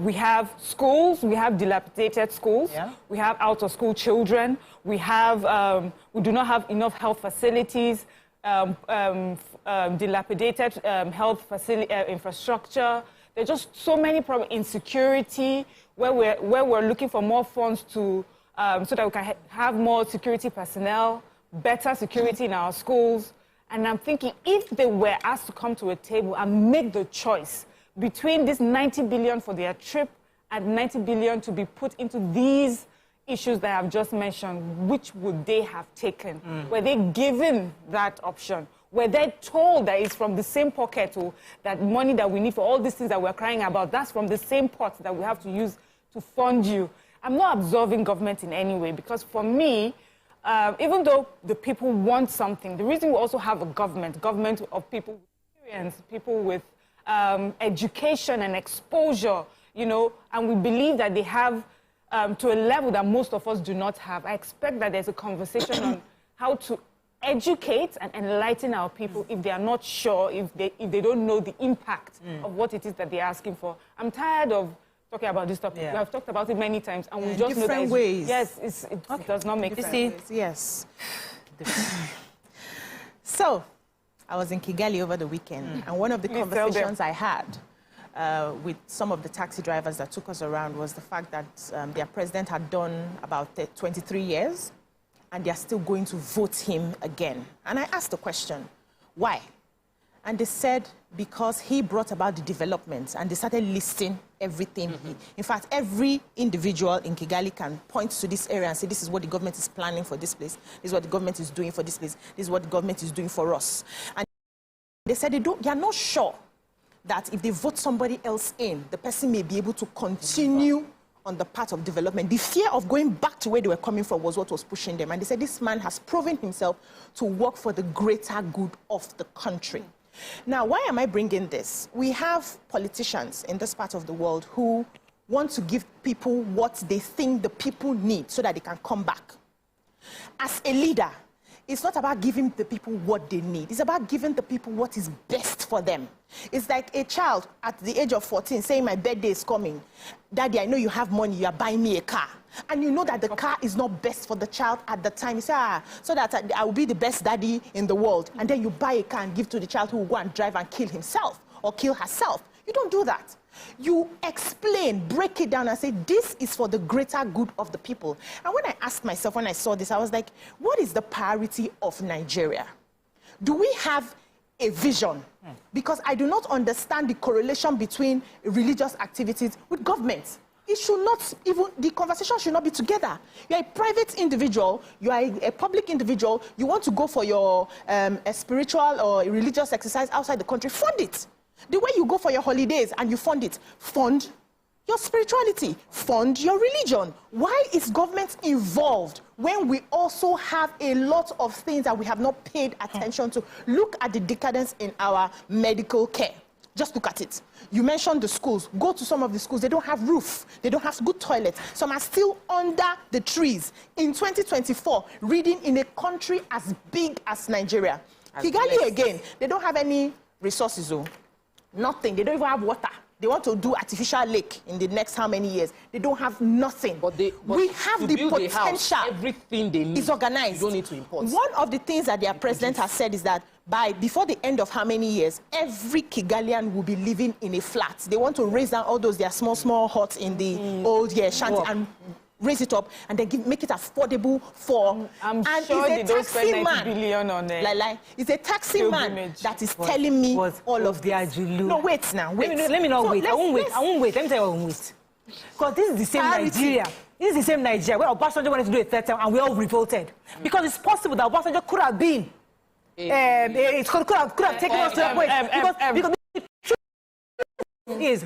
B: we have schools, we have dilapidated schools, we have out-of-school children, we do not have enough health facilities, dilapidated health facility infrastructure. There are just so many problems. Insecurity, where we're looking for more funds to so that we can have more security personnel, better security in our schools. And I'm thinking, if they were asked to come to a table and make the choice between this 90 billion for their trip and 90 billion to be put into these issues that I've just mentioned, which would they have taken? Were they given that option? Were they told that it's from the same pocket, or that money that we need for all these things that we're crying about, that's from the same pot that we have to use to fund you? I'm not absolving government in any way, because for me, even though the people want something, the reason we also have a government of people with experience, people with education and exposure, and we believe that they have to a level that most of us do not have. I expect that there's a conversation on how to educate and enlighten our people if they are not sure, if they don't know the impact of what it is that they're asking for. I'm tired of talking about this topic. We have talked about it many times, and we just know that
D: ways.
B: Yes, it does not make sense.
D: Yes. So, I was in Kigali over the weekend, and one of the conversations I had with some of the taxi drivers that took us around was the fact that their president had done about 23 years, and they're still going to vote him again. And I asked the question, why? And they said, because he brought about the developments, and they started listing everything. In fact, every individual in Kigali can point to this area and say, this is what the government is planning for this place, this is what the government is doing for this place, this is what the government is doing for us. And they said they are not sure that if they vote somebody else in, the person may be able to continue on the path of development. The fear of going back to where they were coming from was what was pushing them. And they said this man has proven himself to work for the greater good of the country. Now, why am I bringing this? We have politicians in this part of the world who want to give people what they think the people need so that they can come back. As a leader, it's not about giving the people what they need. It's about giving the people what is best for them. It's like a child at the age of 14 saying, my birthday is coming. Daddy, I know you have money, you are buying me a car. And you know that the car is not best for the child at the time. You say, so that I will be the best daddy in the world. And then you buy a car and give to the child who will go and drive and kill himself or kill herself. You don't do that. You explain, break it down and say, this is for the greater good of the people. And when I asked myself, when I saw this, I was like, what is the priority of Nigeria? Do we have a vision? Because I do not understand the correlation between religious activities with government. It should not even, the conversation should not be together. You're a private individual, you are a public individual, you want to go for your a spiritual or a religious exercise outside the country, fund it. The way you go for your holidays and you fund it, fund your spirituality, fund your religion. Why is government involved when we also have a lot of things that we have not paid attention to? Look at the decadence in our medical care. Just look at it. You mentioned the schools. Go to some of the schools. They don't have roof. They don't have good toilets. Some are still under the trees. In 2024, reading in a country as big as Nigeria. Kigali again, they don't have any resources, though. Nothing. They don't even have water. They want to do artificial lake in the next how many years? They don't have nothing. But we have the potential.
C: House, everything they need
D: is organized.
C: You don't need to import.
D: One of the things that their president has said is that before the end of how many years, every Kigalian will be living in a flat. They want to raise down all those their small huts in the old shanty and raise it up and then make it affordable for.
B: I'm sure they don't spend 90 billion on it.
D: It's a taxi man that is telling me all of this. No, wait now. Wait.
A: Let me not wait. I won't wait. Let me tell you I won't wait. Because this is the same Nigeria. This is the same Nigeria where Obasanjo wanted to do a third term and we all revolted. Because it's possible that Obasanjo could have been. It could have taken us to that point. Because the truth is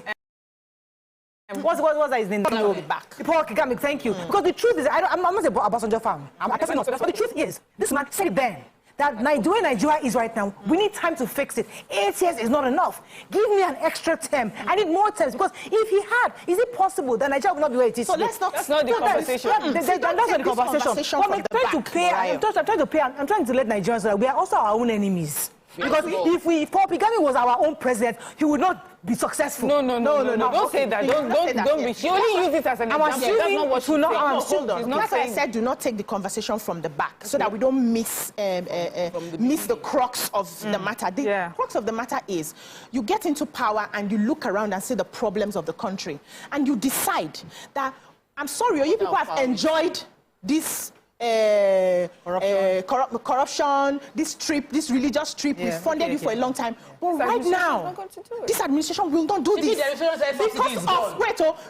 A: What's his name?
D: Back.
A: Paul Kagame, thank you. Because the truth is, I'm not a Obasanjo fan. I'm not. But the truth is, this man said it then. That Nigeria is right now, we need time to fix it. 8 years is not enough. Give me an extra term. I need more terms because if he had, is it possible that Nigeria will not be where it is?
D: So let's not.
B: That's not the conversation.
A: That's not the conversation. I'm trying to let Nigerians know that we are also our own enemies. Because if Paul Kagame was our own president, he would not be successful.
B: No. Don't say that. Don't be. She only used it as an example. That's not what she's saying.
D: That's why I said do not take the conversation from the back so that we don't miss the crux of the matter. The crux of the matter is you get into power and you look around and see the problems of the country and you decide that, I'm sorry, you people have enjoyed this corruption, this religious trip, we funded you for a long time. But right now, this administration will not do this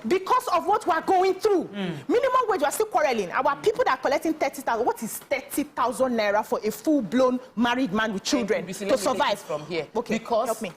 D: because of what we are going through. Minimum wage, we are still quarreling. Our people that are collecting 30,000. What is 30,000 naira for a full-blown married man with children to survive?
C: From here,
D: okay,
C: because
D: help me.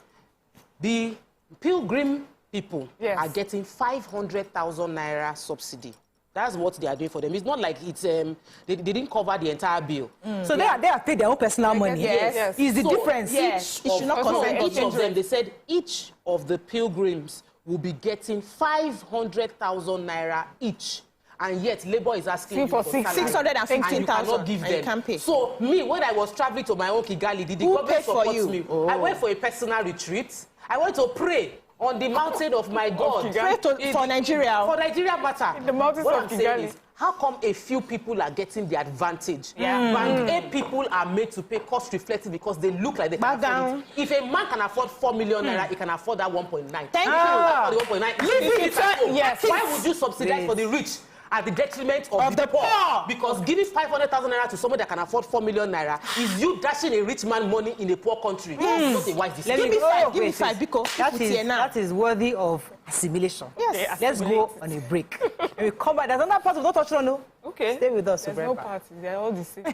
C: The pilgrim people are getting 500,000 naira subsidy. That's what they are doing for them. It's not like it's they didn't cover the entire bill.
A: So they are paid their own personal money.
C: Yes.
A: Is the difference?
D: Yes. It should not concern
C: each of them. They said each of the pilgrims will be getting 500,000 naira each. And yet, Labour is asking you for
D: 615,000.
C: You cannot give them.
D: You can't pay.
C: So me, when I was traveling to my own Kigali, did the government support me? I went for a personal retreat. I went to pray on the mountain of my God.
D: Pray for Nigeria.
C: For Nigeria matter.
B: The mountains
C: what
B: of
C: I'm saying
B: Kigali.
C: is, how come a few people are getting the advantage? Band A people are made to pay cost reflective because they look like they can afford it. If a man can afford 4 million naira, he can afford that 1.9.
D: Thank you.
C: For the 1.9.
B: Yes.
C: Why would you subsidize for the rich at the detriment of the poor? Because giving 500,000 naira to someone that can afford 4 million naira is you dashing a rich man money in a poor country. It's not a wise decision.
D: Give me five because
A: that is worthy of assimilation.
D: Yes.
A: Let's go on a break. When we come back, there's another part of Don't Touch No.
B: Okay.
A: Stay with us.
B: There's no party. They're all the same.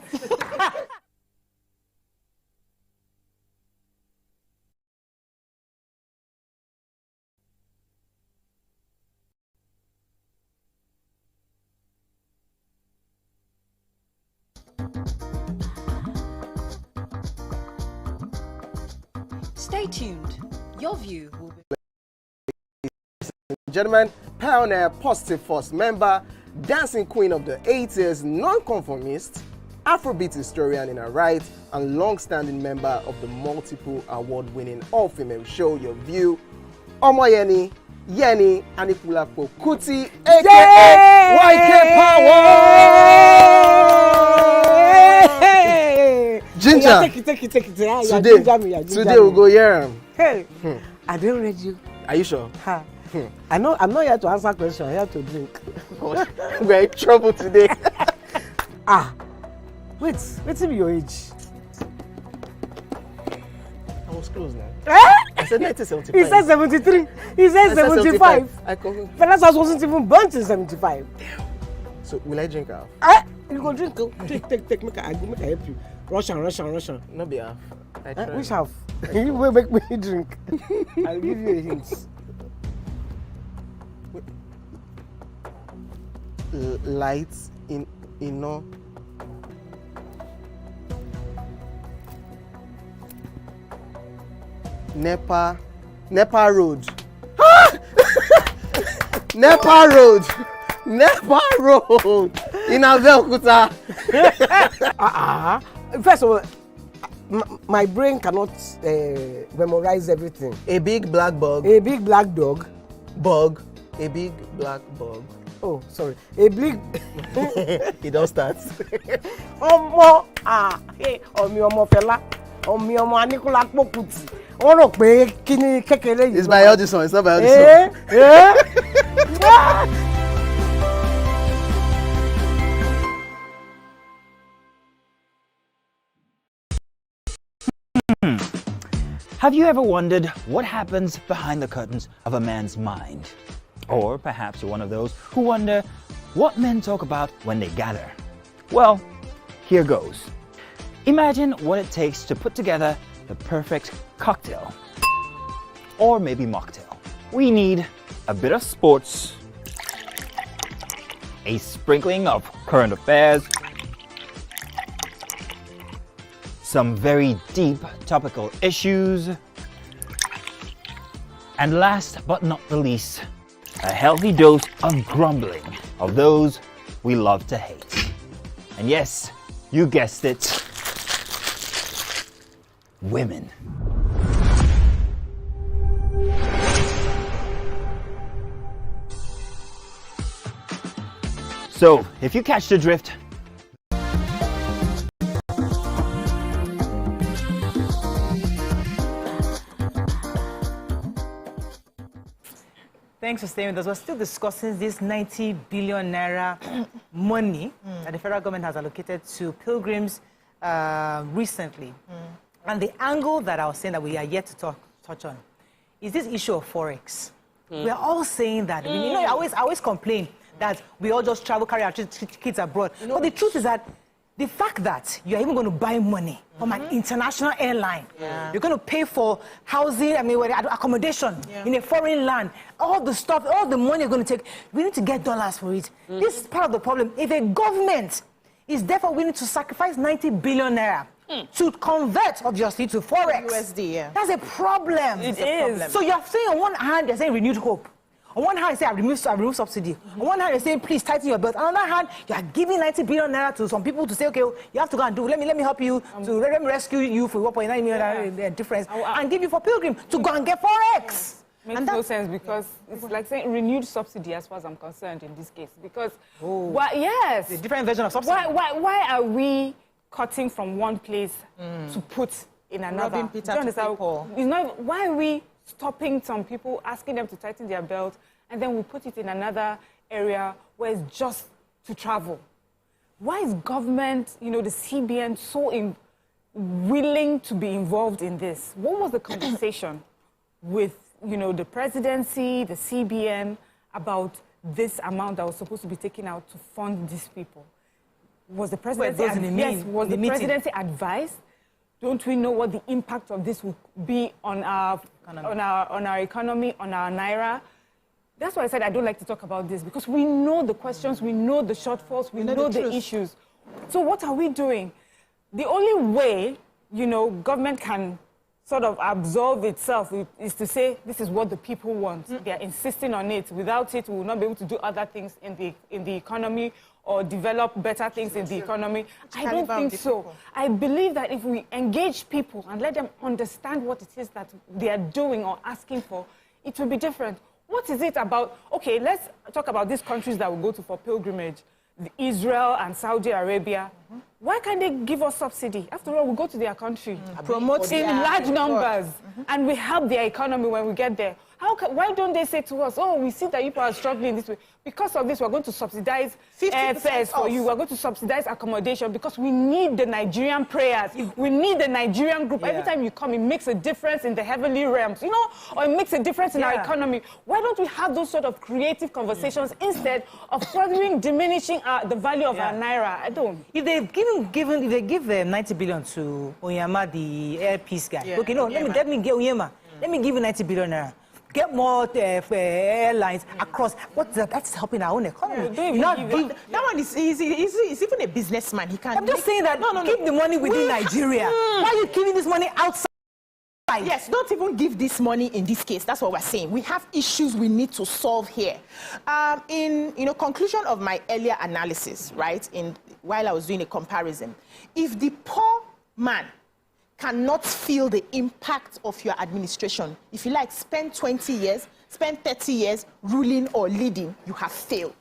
E: Stay tuned. Your view will be...
F: Gentlemen, pioneer, positive force member, dancing queen of the 80s, non-conformist, Afrobeat historian in her right, and long-standing member of the multiple award-winning all-female show Your View, Omoyeni Yeni Anikulapo Kuti, aka YK Power! Ginger.
J: Take it.
F: Today we'll go here.
J: Hey, I don't read you.
F: Are you sure?
J: I'm not here to answer questions. I'm here to drink.
F: We're in trouble today.
J: Wait till your age.
F: I was close now.
J: I
F: said 1975.
J: He said 73. He said 75. Fellas wasn't even born till 75.
F: So will I drink half?
J: You go drink. Take. Make I help you. Russian.
F: No be half.
J: Which half? You will make me drink. I'll give you a hint.
F: Lights in no. Nepa Road. Nepa Road in Abeokuta.
J: First of all, my brain cannot memorize everything.
F: A big black bug.
J: A big black dog.
F: Bug. A big black bug.
J: Oh, sorry. A big.
F: It don't start.
J: Ọmọ fẹlá. Ọmọ Anikulapo Kuti. Wọ́n rò pé kí ni kékeré yìí.
F: It's by Audison. It's not by Audison.
H: Have you ever wondered what happens behind the curtains of a man's mind? Or perhaps you're one of those who wonder what men talk about when they gather. Well, here goes. Imagine what it takes to put together the perfect cocktail. Or maybe mocktail. We need
K: a bit of sports, a sprinkling of current affairs, some very deep topical issues, and last but not the least, a healthy dose of grumbling of those we love to hate. And yes, you guessed it, women. So, if you catch the drift,
A: thanks for staying with us. We're still discussing this 90 billion naira money that the federal government has allocated to pilgrims recently. And the angle that I was saying that we are yet to touch on is this issue of Forex. We're all saying that. You know, I always complain that we all just travel, carry our kids abroad. But the truth is that the fact that you're even going to buy money from an international airline, you're going to pay for housing, accommodation in a foreign land, all the stuff, all the money you're going to take, we need to get dollars for it. This is part of the problem. If a government is therefore willing to sacrifice 90 billion naira to convert, obviously, to Forex,
D: USD,
A: that's a problem.
D: It is.
A: So you're saying on one hand, you're saying renewed hope. On one hand, you say, I've removed subsidy. On one hand, you're saying, please tighten your belt. On the other hand, you are giving 90 billion naira to some people to say, okay, you have to go and do, let me help you, let me rescue you for 1.9 million difference, and give you for pilgrim to go and get Forex.
B: Makes no sense because it's like saying renewed subsidy as far as I'm concerned in this case. Because, yes.
A: A different version of subsidy.
B: Why are we cutting from one place to put in another?
D: Robbing Peter to pay Paul.
B: Why are we stopping some people, asking them to tighten their belt, and then we put it in another area where it's just to travel? Why is government, the CBN, so willing to be involved in this? What was the conversation with, the presidency, the CBN, about this amount that was supposed to be taken out to fund these people? Was the presidency advised? Don't we know what the impact of this will be on our economy, on our naira? That's why I said I don't like to talk about this, because we know the questions, we know the shortfalls, we know the issues. So what are we doing? The only way, government can sort of absolve itself is to say this is what the people want. They are insisting on it. Without it, we will not be able to do other things in the economy or develop better things in the economy. I don't think so. I believe that if we engage people and let them understand what it is that they are doing or asking for, it will be different. What is it about? Okay, let's talk about these countries that we go to for pilgrimage, Israel and Saudi Arabia. Why can't they give us subsidy? After all, we go to their country, promote in large numbers, and we help their economy when we get there. Why don't they say to us, oh, we see that you people are struggling this way. Because of this, we're going to subsidize fares for you. We're going to subsidize accommodation because we need the Nigerian prayers. We need the Nigerian group. Every time you come, it makes a difference in the heavenly realms, or it makes a difference in our economy. Why don't we have those sort of creative conversations instead of furthering diminishing the value of our naira? I don't.
A: If they give 90 billion to Onyema, the Air Peace guy, okay, no, let me get Onyema. Let me give you 90 billion naira. Get more airlines across. That's helping our own economy.
D: That one is easy. He's even a businessman. He can.
A: I'm just saying that. Keep the money within Nigeria. Why are you giving this money outside?
D: Yes, don't even give this money in this case. That's what we're saying. We have issues we need to solve here. In conclusion of my earlier analysis, right? While I was doing a comparison, if the poor man cannot feel the impact of your administration, if you like, spend 20 years, spend 30 years ruling or leading, you have failed.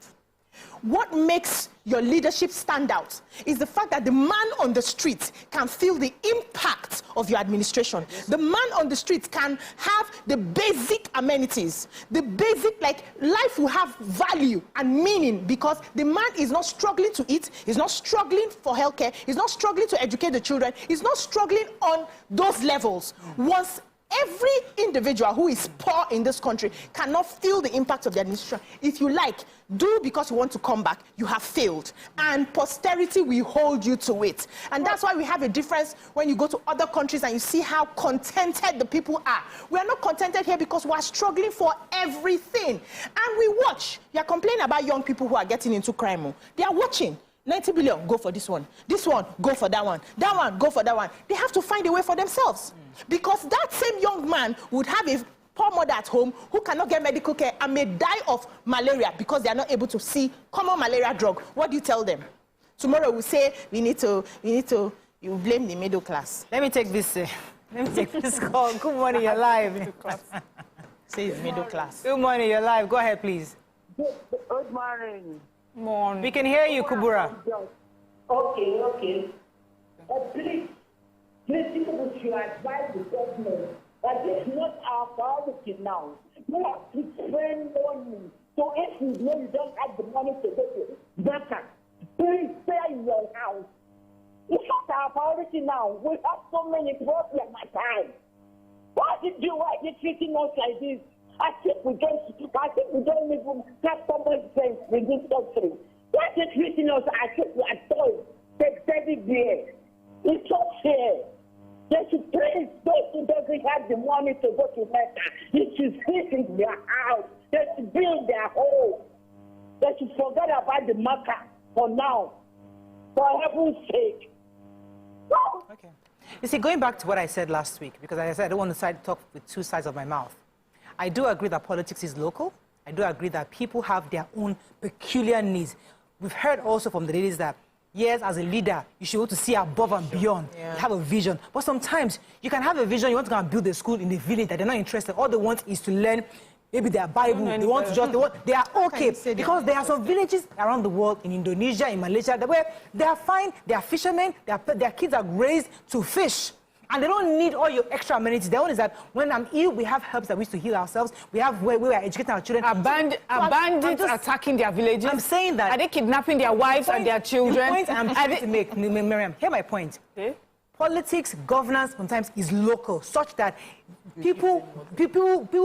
D: What makes your leadership stand out is the fact that the man on the street can feel the impact of your administration. Yes. The man on the street can have the basic amenities, the basic, life will have value and meaning because the man is not struggling to eat, he's not struggling for healthcare, he's not struggling to educate the children, he's not struggling on those levels. Once every individual who is poor in this country cannot feel the impact of the administration. If you like, do because you want to come back, you have failed. And posterity will hold you to it. And that's why we have a difference when you go to other countries and you see how contented the people are. We are not contented here because we are struggling for everything. And we watch. You are complaining about young people who are getting into crime. They are watching. 90 billion, go for this one. This one, go for that one. That one, go for that one. They have to find a way for themselves. Because that same young man would have a poor mother at home who cannot get medical care and may die of malaria because they are not able to see common malaria drug. What do you tell them? Tomorrow we say we need to, you blame the middle class.
A: Let me take this call. Good morning, you're live.
D: Say it's middle class.
A: Good morning, you're live. Go ahead, please.
L: Good morning.
A: Morning. We can hear you, Kubura.
L: Okay. Please, people should advise the government that this is not our priority now. We have to spend money. So if you know you don't have the money to go to Ghana, please stay in your house. It's not our priority now. We have so many problems at times. Why are they treating us like this? I think we don't even have common sense in this country. Why are they treating us as if we are toys? Take teddy bear. It's not fair. They should praise those who doesn't have the money to go to Mecca. They should sit in their house. They should build their home. They should forget about the Mecca for now. For heaven's sake.
A: Okay. You see, going back to what I said last week, because as I said, I don't want to talk with two sides of my mouth. I do agree that politics is local. I do agree that people have their own peculiar needs. We've heard also from the ladies that, yes, as a leader, you should want to see above and beyond. Yeah. Have a vision. But sometimes you can have a vision, you want to go and build a school in the village that they're not interested. All they want is to learn maybe their Bible. They want to they are okay. Because there are some villages around the world, in Indonesia, in Malaysia, where they are fine, they are fishermen, their kids are raised to fish. And they don't need all your extra amenities. The one is that when I'm ill, we have herbs that we used to heal ourselves. We have where we are educating our children.
B: Are bandits attacking their villages?
A: I'm saying that.
B: Are they kidnapping their wives and their children?
A: The point I'm trying to make, Miriam, hear my point. Okay. Politics, governance sometimes is local, such that people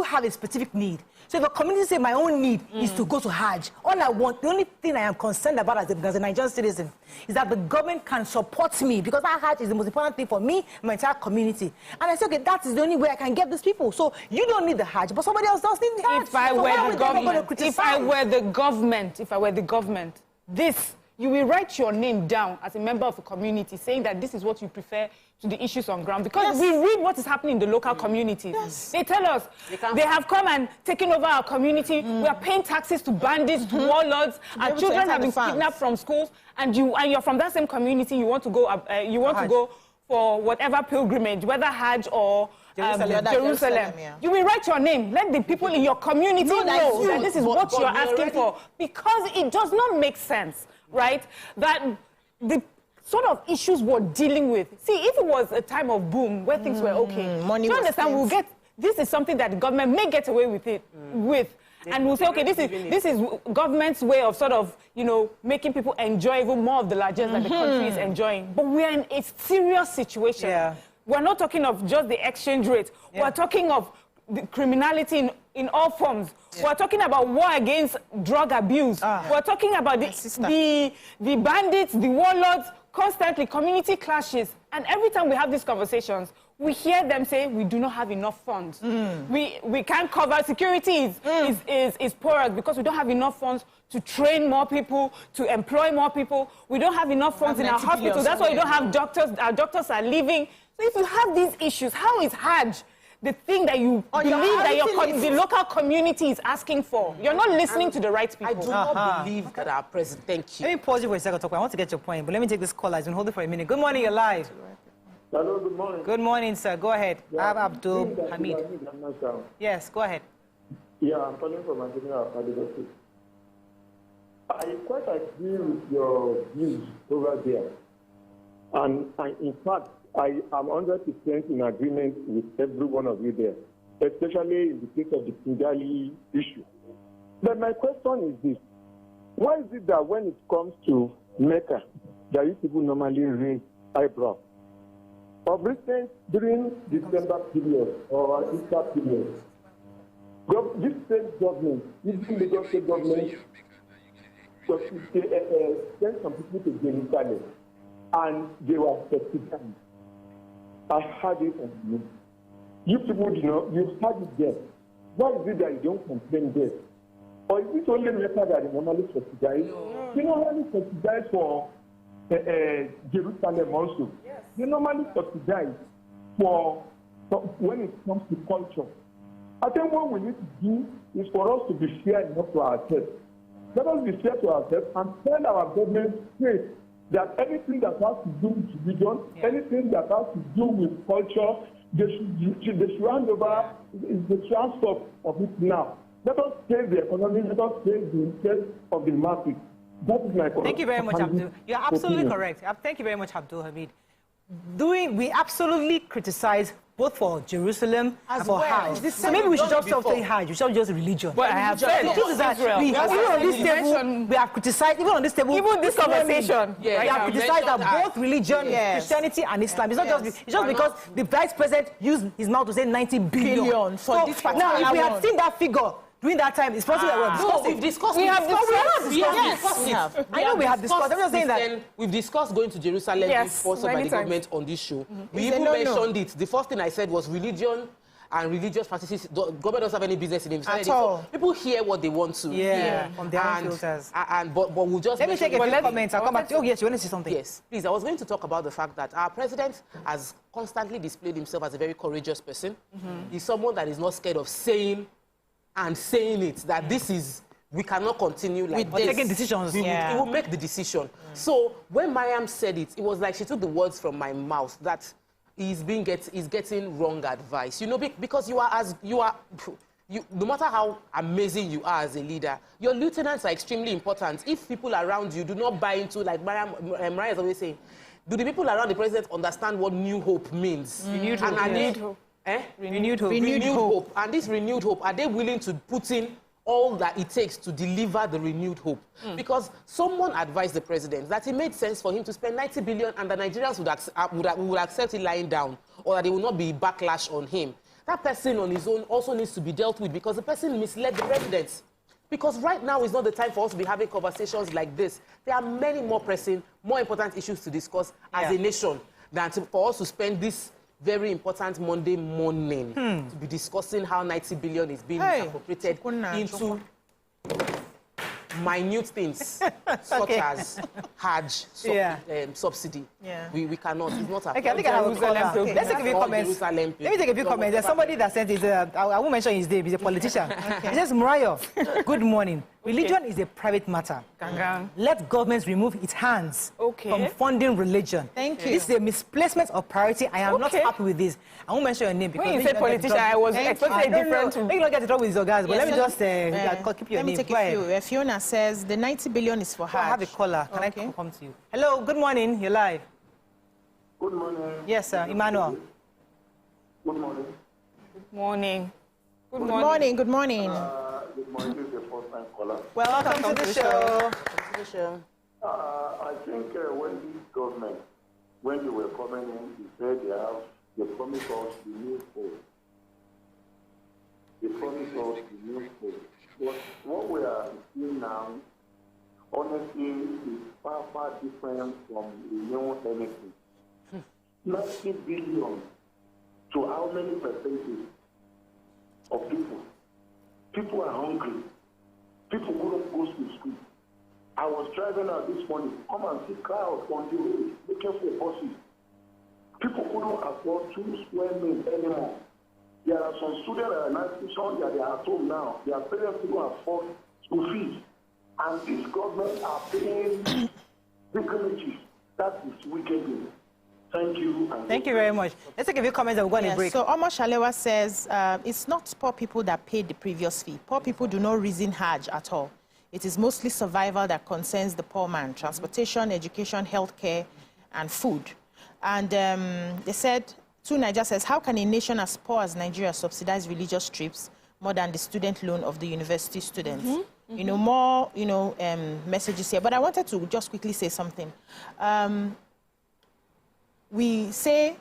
A: have a specific need. So if a community say my own need is to go to Hajj, all I want, the only thing I am concerned about as a Nigerian citizen is that the government can support me, because that Hajj is the most important thing for me and my entire community. And I say, okay, that is the only way I can get these people. So you don't need the Hajj, but somebody else does need the Hajj.
B: If I were the government, this, you will write your name down as a member of a community saying that this is what you prefer to the issues on ground. Because we read what is happening in the local communities. Yes. They tell us they have come and taken over our community. We are paying taxes to bandits, to warlords. Our children have been kidnapped from schools. And you're from that same community. You want to go for whatever pilgrimage, whether Hajj or Jerusalem. You will write your name. Let the people in your community know that this is what you're asking for. Because it does not make sense, right? That the sort of issues we're dealing with. See, if it was a time of boom where things were okay,
D: money
B: you understand, this is something that the government may get away with and we'll say, okay, this is government's way of sort of, making people enjoy even more of the largesse that the country is enjoying. But we're in a serious situation. Yeah. We're not talking of just the exchange rate. Yeah. We're talking of the criminality in all forms. Yeah. We're talking about war against drug abuse. We're talking about the bandits, the warlords, constantly community clashes. And every time we have these conversations, we hear them say we do not have enough funds. We can't cover security is porous because we don't have enough funds to train more people, to employ more people. We don't have enough funds in our hospitals. That's why we don't have doctors. Our doctors are leaving. So if you have these issues, how is Hajj the thing that you believe that the local community is asking for? You're not listening to the right people.
C: I do not believe that our president... Thank you.
A: Let me pause you for a second, I want to get your point, but let me take this call. I've been holding for a minute. Good morning, you're live.
L: Hello, good morning.
A: Good morning, sir. Go ahead.
L: Yeah,
A: Abdul Hamid. Yes, go ahead.
L: Yeah, I'm calling from Nigeria. I quite agree with your views over there. And in fact, I am 100% in agreement with every one of you there, especially in the case of the Kingali issue. But my question is this. Why is it that when it comes to Mecca, that you people normally raise eyebrows? Of recent, during December period or Easter period, this state government, even Lagos state government, sent some people to Jerusalem, and they were subsidized. I heard it on the news. You people, you heard it there. Why is it that you don't complain there? Or is it only matter that they normally subsidize? No. They normally subsidize for Jerusalem also. Yes. They normally subsidize for when it comes to culture. I think what we need to do is for us to be fair enough to ourselves. Let us be fair to ourselves and tell our government straight that anything that has to do with religion, anything that has to do with culture, they should hand over the transfer of it now. Let us save the economy, let us save the interest of the market. That is my point.
A: Thank you very much, Abdul. You're absolutely correct. Thank you very much, Abdul Hamid. We absolutely criticize both for Jerusalem and for Hajj. So maybe we should just stop saying Hajj, we should just religion.
B: But I have said
A: the truth is that even on this table, we have criticized, even on this table,
B: even this conversation,
A: we have criticized that both religion, Christianity and Islam. It's not just because the vice president used his mouth to say 90 billion
D: for this particular
A: now, if we had seen that figure during that time, it's possible that
C: we've discussed.
A: We have discussed. I know we have discussed. I'm just saying that
C: we've discussed going to Jerusalem being sponsored by the government on this show. We even mentioned it. The first thing I said was religion and religious practices. Government doesn't have any business in it.
D: At all.
C: People hear what they want to.
A: Yeah, from their own filters.
C: But we'll just
A: let me take a few comments. I'll come back to you. Oh, yes, you want to say something?
C: Yes, please. I was going to talk about the fact that our president has constantly displayed himself as a very courageous person. He's someone that is not scared of saying it, that this is, we cannot continue like this.
A: Taking decisions.
C: He will make the decision. So when Mariam said it, it was like she took the words from my mouth that he's getting wrong advice. You know, because no matter how amazing you are as a leader, your lieutenants are extremely important. If people around you do not buy into, like Mariam is always saying, do the people around the president understand what new hope means?
B: Renewed hope.
C: Renewed hope. And this renewed hope, are they willing to put in all that it takes to deliver the renewed hope? Because someone advised the president that it made sense for him to spend 90 billion and the Nigerians would accept it lying down, or that there will not be backlash on him. That person on his own also needs to be dealt with because the person misled the president. Because right now is not the time for us to be having conversations like this. There are many more pressing, more important issues to discuss as a nation than for us to spend this very important Monday morning to be discussing how 90 billion is being appropriated into minute things such as Hajj subsidy. We cannot. It's not a
A: okay, I think I have a caller. Let's take a few comments. Let me take a few comments. There's somebody that said, I won't mention his name, he's a politician. He says, Murayo, good morning. Religion is a private matter. Let governments remove its hands from funding religion.
D: Thank you.
A: This is a misplacement of priority. I am not happy with this. I won't mention your name because
B: when you said politician, I was expecting a different.
A: Maybe not get it wrong with your guys, but let me just keep your name.
D: Let me take a few. Fiona says the 90 billion is for Hajj.
A: I have a caller. Can I come to you? Hello. Good morning. You're live.
L: Good morning.
A: Yes, sir. Emmanuel.
L: Good morning.
B: Good morning.
D: Good morning. Good morning.
L: Good morning. This is the first time caller.
A: Welcome to the show.
L: I think when this government, when they were coming in, they said they promised us the new hope. They promised us the new hope. But what we are seeing now, honestly, is far, far different from the new anything. 90 billion to how many percentage of people? People are hungry. People couldn't go to school. I was driving out this morning, come and see crowds on the road looking for buses. People couldn't afford 2 square meals anymore. There are some students that are in institution that they are at home now. Their parents couldn't afford school fees. And this government are paying villages. That is wicked. Thank you.
A: Thank you very much. Let's take a few comments and we're going to break.
D: So Omar Shalewa says, it's not poor people that paid the previous fee. Poor people do not reason Hajj at all. It is mostly survival that concerns the poor man. Transportation, education, healthcare, and food. And they said, Niger says, how can a nation as poor as Nigeria subsidize religious trips more than the student loan of the university students? You know, more, messages here. But I wanted to just quickly say something. We say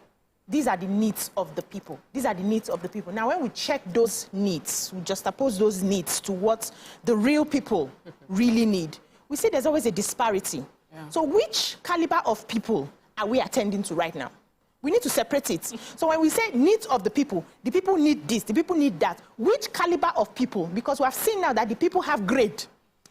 D: these are the needs of the people. These are the needs of the people. Now, when we check those needs, we juxtapose those needs to what the real people really need, we see there's always a disparity. Yeah. So which caliber of people are we attending to right now? We need to separate it. So when we say needs of the people need this, the people need that. Which caliber of people? Because we have seen now that the people have grade.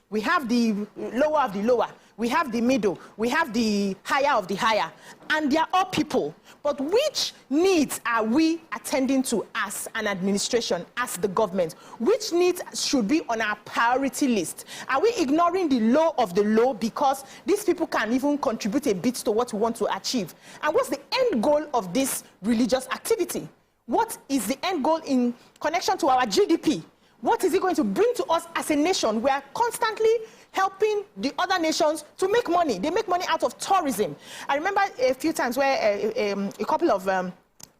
D: We have the lower of the lower. We have the middle. We have the higher of the higher. And they are all people. But which needs are we attending to as an administration, as the government? Which needs should be on our priority list? Are we ignoring the low of the low because these people can even contribute a bit to what we want to achieve? And what's the end goal of this religious activity? What is the end goal in connection to our GDP? What is it going to bring to us as a nation? We are constantly helping the other nations to make money. They make money out of tourism. I remember a few times where a couple of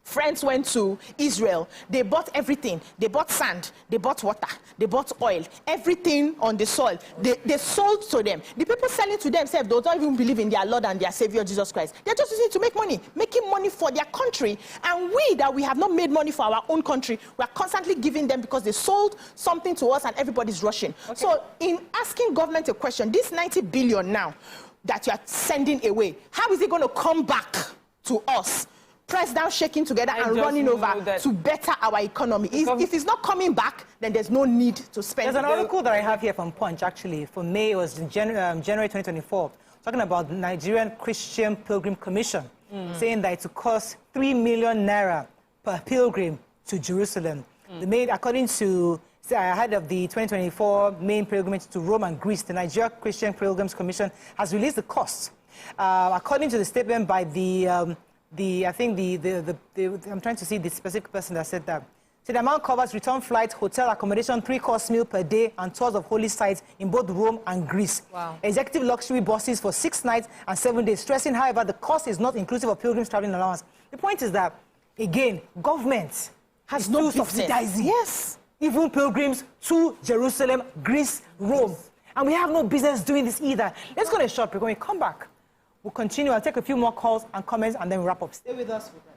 D: friends went to Israel. They bought everything. They bought sand. They bought water. They bought oil. Everything on the soil. They sold to them. The people selling to them said they don't even believe in their Lord and their Savior, Jesus Christ. They're just using it to make money, making money for their country. And we, that we have not made money for our own country, we are constantly giving them because they sold something to us and everybody's rushing. Okay. So in asking government a question, this 90 billion now that you are sending away, how is it going to come back to us? Pressed down, shaking together, and running over to better our economy. If it's not coming back, then there's no need to spend.
A: There's an article that I have here from Punch, actually, for May, it was in January 2024, talking about the Nigerian Christian Pilgrim Commission, saying that it would cost 3 million naira per pilgrim to Jerusalem. The main, according to ahead of the 2024 main pilgrimage to Rome and Greece, the Nigerian Christian Pilgrims Commission has released the costs. According to the statement by I'm trying to see the specific person that said that. So the amount covers return flights, hotel accommodation, 3-course meal per day, and tours of holy sites in both Rome and Greece. Wow. Executive luxury buses for 6 nights and 7 days. Stressing, however, the cost is not inclusive of pilgrims traveling allowance. The point is that, again, government has no subsidizing.
D: Yes.
A: Even pilgrims to Jerusalem, Greece, Rome. And we have no business doing this either. Let's go to a short break. When we come back, we'll continue. I'll take a few more calls and comments and then we'll wrap up. Stay with us. We'll be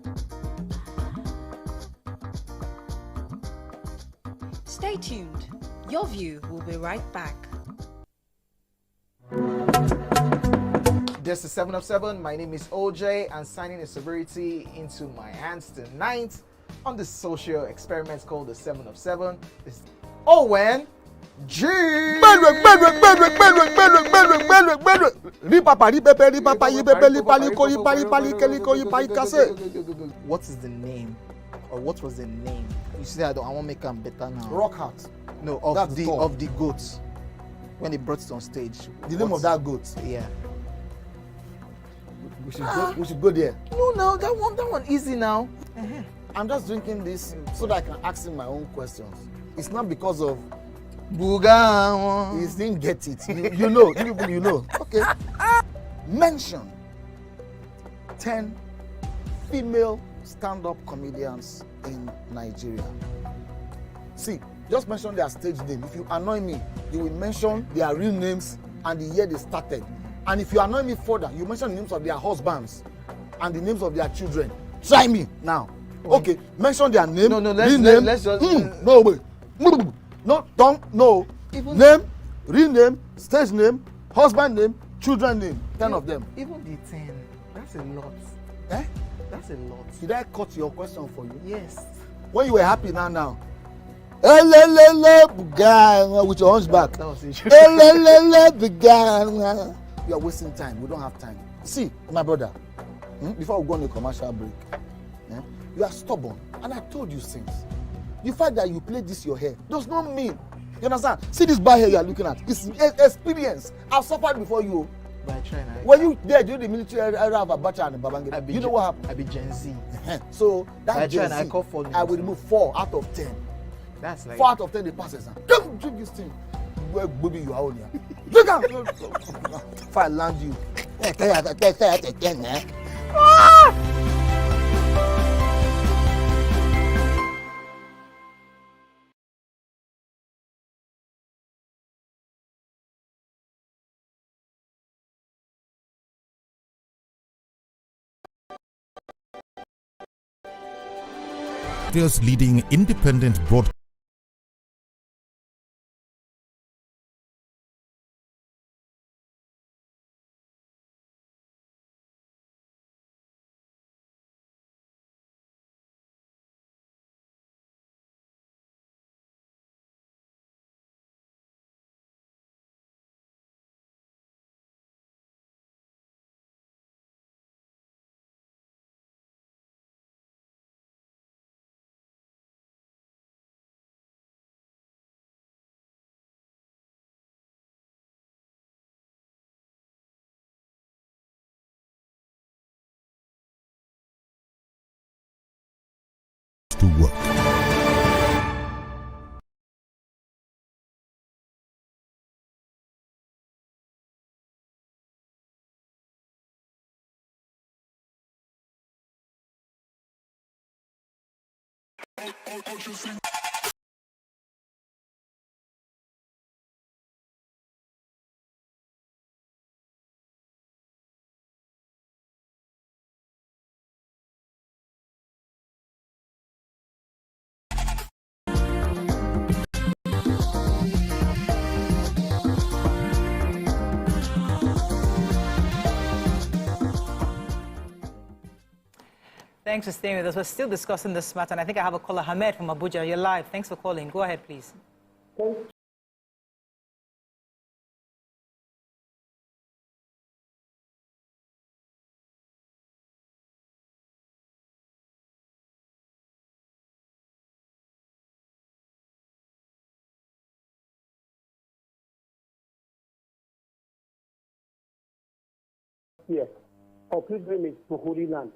A: right back.
E: Stay tuned. Your View will be right back.
F: This is 7 of 7. My name is OJ and signing a sobriety into my hands tonight on this social experiment called the 7 of 7. It's Owen G. What is the name, or what was the name?
G: You see, I want to make them better now.
F: Rock Heart. No, of the goats. When they brought it on stage.
G: The name of that goat.
F: Yeah.
G: We should go there.
F: No, that one easy now.
G: I'm just drinking this so that I can ask him my own questions. It's not because of
F: Buga.
G: He didn't get it. You know. Okay. Mention 10 female stand-up comedians in Nigeria. See, just mention their stage name. If you annoy me, you will mention their real names and the year they started. And if you annoy me further, you mention the names of their husbands and the names of their children. Try me now. Okay, mention their name.
F: Let's just.
G: No, wait. No, don't. No. Name, real name, stage name, husband name, children name. 10 of them.
F: Even the 10. That's a lot.
G: Eh?
F: That's a lot.
G: Did I cut your question for you?
F: Yes.
G: When you were happy now. With your hunchback.
F: That was it.
G: You are wasting time. We don't have time. See, my brother, before we go on a commercial break, you are stubborn. And I told you since. The fact that you play this your hair does not mean. You understand? See this bad hair you are looking at. It's experience. I've suffered before you.
F: But I try now.
G: When you there during the military era of Abacha and Babangida, you know what happened?
F: I be Gen Z.
G: So that Gen Z, I will remove 4 out of 10.
F: That's like
G: 4 out of 10 they pass exam. Don't drink this thing. Well, baby, you are on here. Drink out. If I land you.
I: Nigeria's leading independent broadcast to work.
A: Thanks for staying with us. We're still discussing this matter, and I think I have a caller, Hamed from Abuja. You're live. Thanks for calling. Go ahead, please.
L: Yes, for pilgrimage to Holy Land.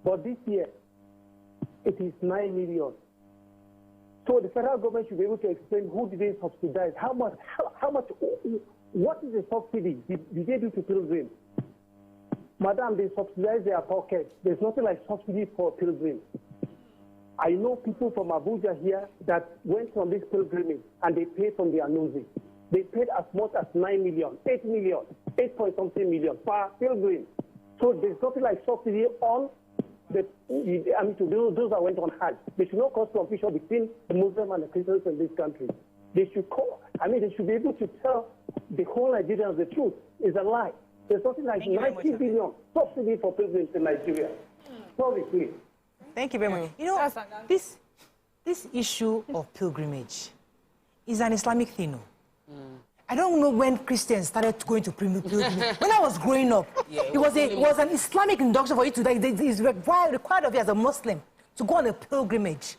L: But this year, it is 9 million. So the federal government should be able to explain who did they subsidize, how much, what is the subsidy did they do to pilgrims? Madam, they subsidize their pockets. There's nothing like subsidy for pilgrims. I know people from Abuja here that went on this pilgrimage and they paid from their noses. They paid as much as 9 million, 8 million, 8-point-something million per pilgrim. So there's nothing like subsidy on to those that went on Hajj. They should not cause confusion between the Muslims and the Christians in this country. They should they should be able to tell the whole Nigerians the truth. It's a lie. There's nothing like 90 billion subsidy for pilgrims in Nigeria. Sorry, please.
A: Thank you very much. You know, this issue of pilgrimage is an Islamic thing. I don't know when Christians started going to pilgrimage. When I was growing up, it was an Islamic induction for you to die. It's required of you as a Muslim to go on a pilgrimage.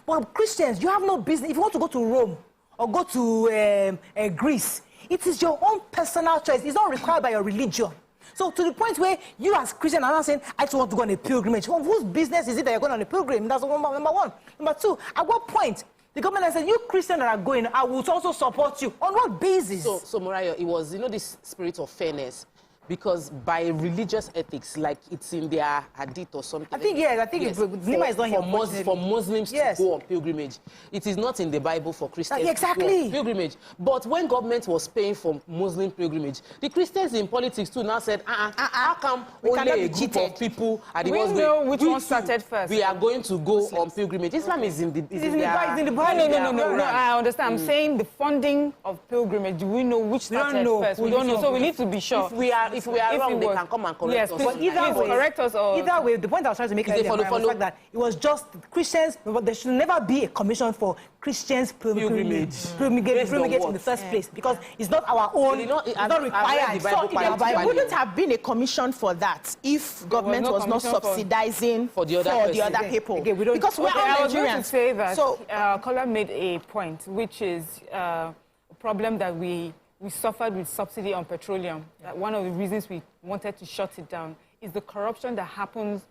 A: But Christians, you have no business. If you want to go to Rome or go to Greece, it is your own personal choice. It's not required by your religion. So to the point where you as Christian are not saying, I just want to go on a pilgrimage. Well, whose business is it that you're going on a pilgrimage? That's number one. Number two, at what point the government has said, you Christians that are going, I will also support you. On what basis?
C: So Mariah, it was, this spirit of fairness. Because by religious ethics, like it's in their hadith or something.
A: I think Nima is not here.
C: For Muslims to go on pilgrimage. It is not in the Bible for Christians to go on pilgrimage. But when government was paying for Muslim pilgrimage, the Christians in politics too now said, how come only a group of people are the ones
B: which one started first?
C: We are going to go on pilgrimage. Islam is in the
B: Bible. No, I understand. I'm saying the funding of pilgrimage, do we know which started first? We don't know. So we need to be sure.
C: If we are wrong, they can come and correct us.
A: But correct us. Either way, the point I was trying to make earlier was the fact that it was just Christians, but there should never be a commission for Christians pilgrimage in the first place, because it's not our own, it's not required.
D: There wouldn't have been a commission for that if government was not subsidizing for the other people. Because we're all Nigerians.
B: I was going to say that Kola made a point, which is a problem that we suffered with subsidy on petroleum. That one of the reasons we wanted to shut it down is the corruption that happens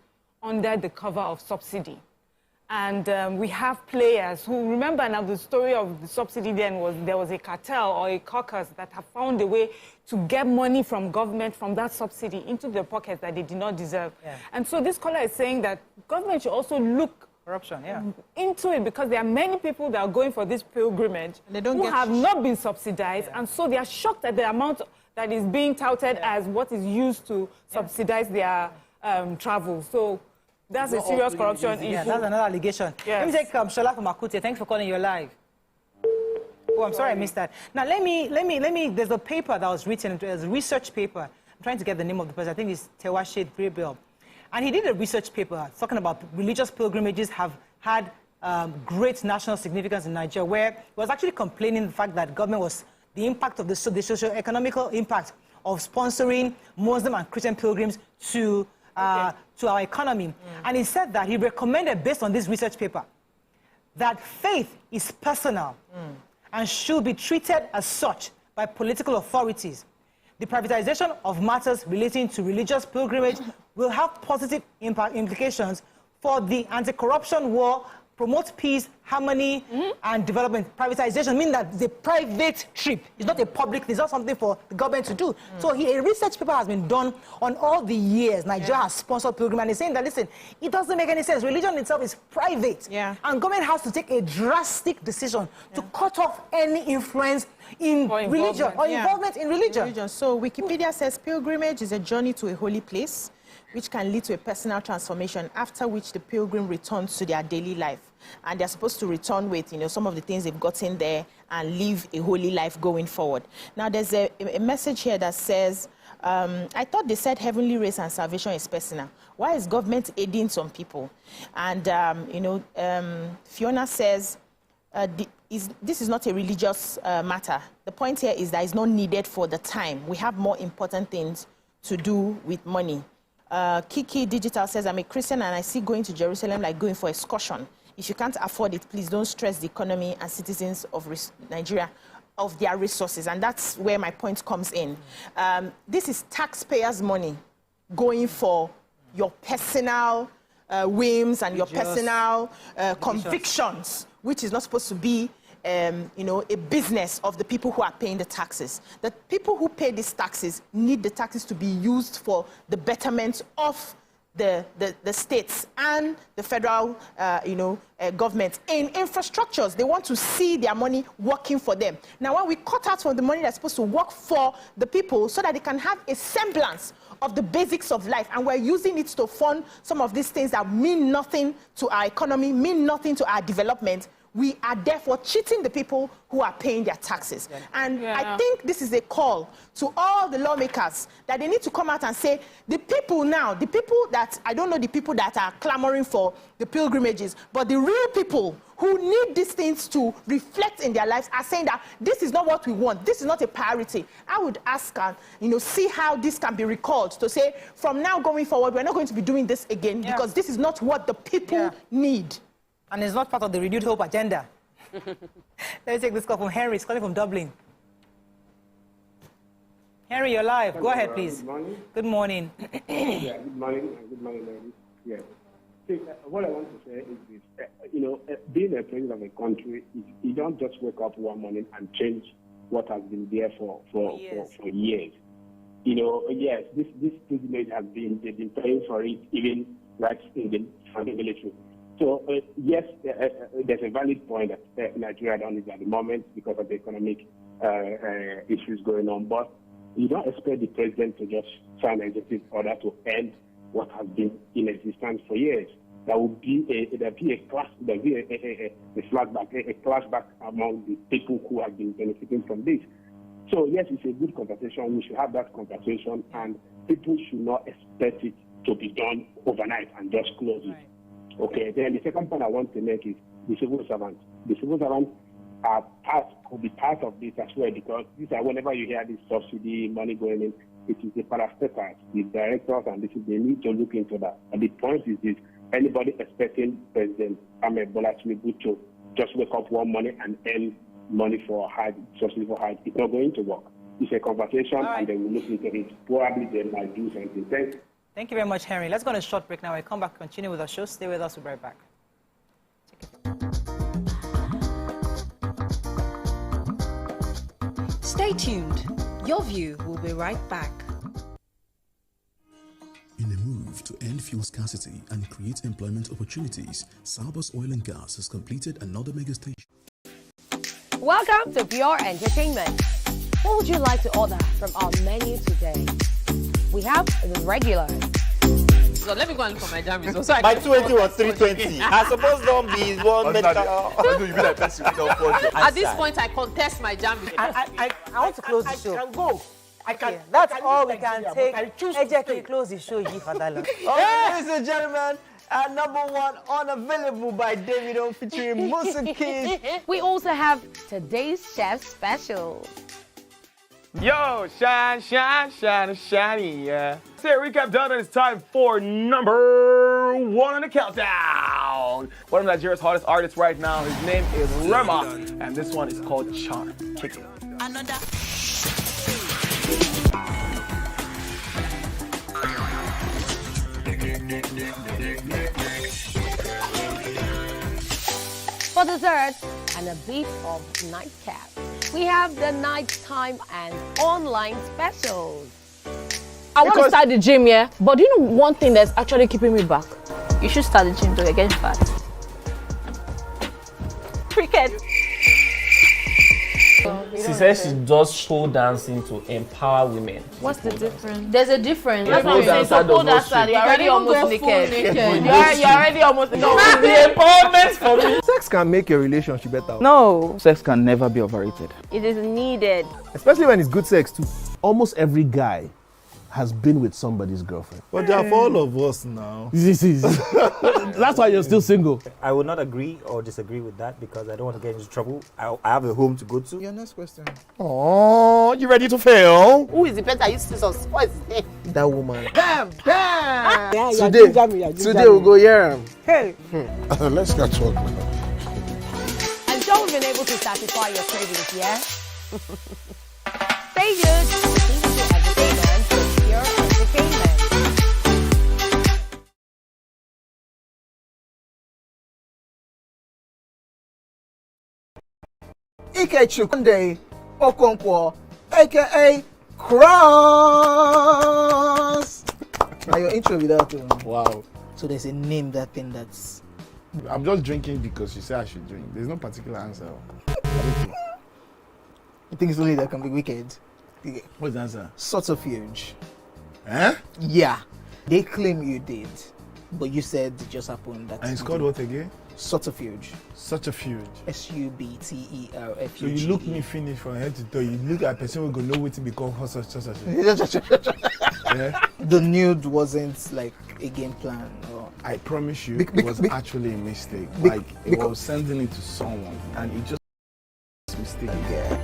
B: under the cover of subsidy. And we have players who, remember now the story of the subsidy then was there was a cartel or a caucus that have found a way to get money from government from that subsidy into their pockets that they did not deserve. And so this caller is saying that government should also look into it, because there are many people that are going for this pilgrimage who have not been subsidized, and so they are shocked at the amount that is being touted as what is used to subsidize their travel. So That's a serious corruption issue.
A: Yeah, that's another allegation.
B: Yes.
A: Let me take Shola from Akute. Thanks for calling. You're live. Oh, I'm sorry I missed that. Now, let me, there's a paper that was written, there's a research paper. I'm trying to get the name of the person. I think it's Tewashe Brebel. And he did a research paper talking about religious pilgrimages have had great national significance in Nigeria, where he was actually complaining the fact that government was, the impact of the socio-economical impact of sponsoring Muslim and Christian pilgrims to our economy. And he said that he recommended, based on this research paper, that faith is personal and should be treated as such by political authorities. The privatization of matters relating to religious pilgrimage will have positive implications for the anti-corruption war, promote peace, harmony, and development. Privatization means that the private trip is not a public, it's not something for the government to do. So a research paper has been done on all the years Nigeria has sponsored pilgrimage, and he's saying that, listen, it doesn't make any sense. Religion itself is private, and government has to take a drastic decision to cut off any influence in religion or involvement in religion.
D: So Wikipedia says pilgrimage is a journey to a holy place, which can lead to a personal transformation, after which the pilgrim returns to their daily life. And they're supposed to return with, some of the things they've gotten there and live a holy life going forward. Now, there's a message here that says, I thought they said heavenly race and salvation is personal. Why is government aiding some people? And, Fiona says, this is not a religious matter. The point here is that it's not needed for the time. We have more important things to do with money. Kiki Digital says, I'm a Christian and I see going to Jerusalem like going for excursion. If you can't afford it, please don't stress the economy and citizens of Nigeria of their resources. And that's where my point comes in. This is taxpayers' money going for your personal whims and your personal convictions, which is not supposed to be a business of the people who are paying the taxes. The people who pay these taxes need the taxes to be used for the betterment of the states and the federal, government in infrastructures. They want to see their money working for them. Now, when we cut out from the money that's supposed to work for the people so that they can have a semblance of the basics of life, and we're using it to fund some of these things that mean nothing to our economy, mean nothing to our development, we are therefore cheating the people who are paying their taxes. And I think this is a call to all the lawmakers that they need to come out and say, the people now, the people that, I don't know the people that are clamoring for the pilgrimages, but the real people who need these things to reflect in their lives are saying that this is not what we want, this is not a priority. I would ask, see how this can be recalled to say, from now going forward, we're not going to be doing this again because this is not what the people need.
A: And it's not part of the renewed hope agenda. Let me take this call from Henry. He's calling from Dublin. Henry, you're live. Go ahead, please.
M: Good morning.
A: Good morning.
M: Good morning. Good morning, ladies. Yes. See, what I want to say is this. Being a president of a country, you don't just wake up one morning and change what has been there for years. Yes, this privilege has been, they've been paying for it even right in the military. So, yes, there's a valid point that Nigeria don't need at the moment because of the economic issues going on. But you don't expect the president to just sign an executive order to end what has been in existence for years. There will be a flashback among the people who have been benefiting from this. So, yes, it's a good conversation. We should have that conversation, and people should not expect it to be done overnight and just close it. Okay, then the second point I want to make is the civil servants. The civil servants could be part of this as well, because these are, whenever you hear this subsidy money going in, it is the parastatals, the directors, and they need to look into that. And the point is this: anybody expecting President Ahmed Bola Tinubu to just wake up one morning and earn money for Hajj, subsidy for Hajj, it's not going to work. It's a conversation, and they will look into it. Probably they might do something. Thanks.
A: Thank you very much, Henry. Let's go on a short break now. When we come back, continue with our show. Stay with us. We'll be right back.
E: Stay tuned. Your View will be right back.
N: In a move to end fuel scarcity and create employment opportunities, Salbos Oil and Gas has completed another mega station.
O: Welcome to Pure Entertainment. What would you like to order from our menu today? We have the regular,
C: So let me go and look for my jam results. So
K: My 280 was 320. I suppose don't be one medical.
C: At this point, I contest my jam results.
A: I want to close the show.
J: I can go. I can.
A: That's
J: I can
A: all
J: leave
A: we can
J: Nigeria, but I
A: take.
J: choose to
A: Ejeki,
J: stay.
A: close the show, Yi Fadala.
K: Ladies and gentlemen, number one, Unavailable by Davido featuring Musa Keys.
O: We also have today's chef special.
P: Yo, shine, shine, shine, shiny, yeah. Say recap done, and it's time for number one on the countdown. One of Nigeria's hottest artists right now, his name is Rema, and this one is called Charm. Kick it.
Q: Another.
O: For dessert and a bit of nightcap, we have the nighttime and online specials.
R: I want to start the gym, yeah? But do you know one thing that's actually keeping me back?
S: You should start the gym to get fat.
R: Cricket.
T: She says she does pole dancing to empower women.
S: What's the difference? There's a difference.
T: Yeah,
S: That's what I'm saying. So pole dancer, you're already almost naked. You're already almost naked.
T: No, it's the empowerment for me.
F: Sex can make a relationship better.
S: No.
G: Sex can never be overrated.
S: It is needed.
F: Especially when it's good sex too. Almost every guy has been with somebody's girlfriend.
G: But they are for all of us now.
F: That's why you're still single.
K: I would not agree or disagree with that because I don't want to get into trouble. I have a home to go to.
G: Your next question.
F: Oh, you ready to fail?
C: Who is the better? You see some spoils.
F: That woman.
J: Bam! Bam! Yeah,
F: Today we'll go here.
J: Hey.
G: Let's get talk now.
O: I'm sure we've been able to satisfy your cravings, yeah? Stay good. TVC Entertainment for pure entertainment.
F: Ikechukunde Okonkwo, aka Cross. Now your intro without
G: Wow.
F: So there's a name that thing that's.
G: I'm just drinking because she said I should drink. There's no particular answer.
F: You think it's only that can be wicked?
G: What's the answer?
F: Subterfuge.
G: Eh?
F: Yeah. They claim you did, but you said it just happened. That
G: And it's called what again?
F: Subterfuge.
G: Such a fuge.
F: Subterfuge.
G: So you look me finish from head to toe. You look at a person who gonna know what to become such. Yeah.
F: The nude wasn't like a game plan. Or...
G: I promise you, it was actually a mistake. It was sending it to someone, and it just was a mistake.
F: Yeah.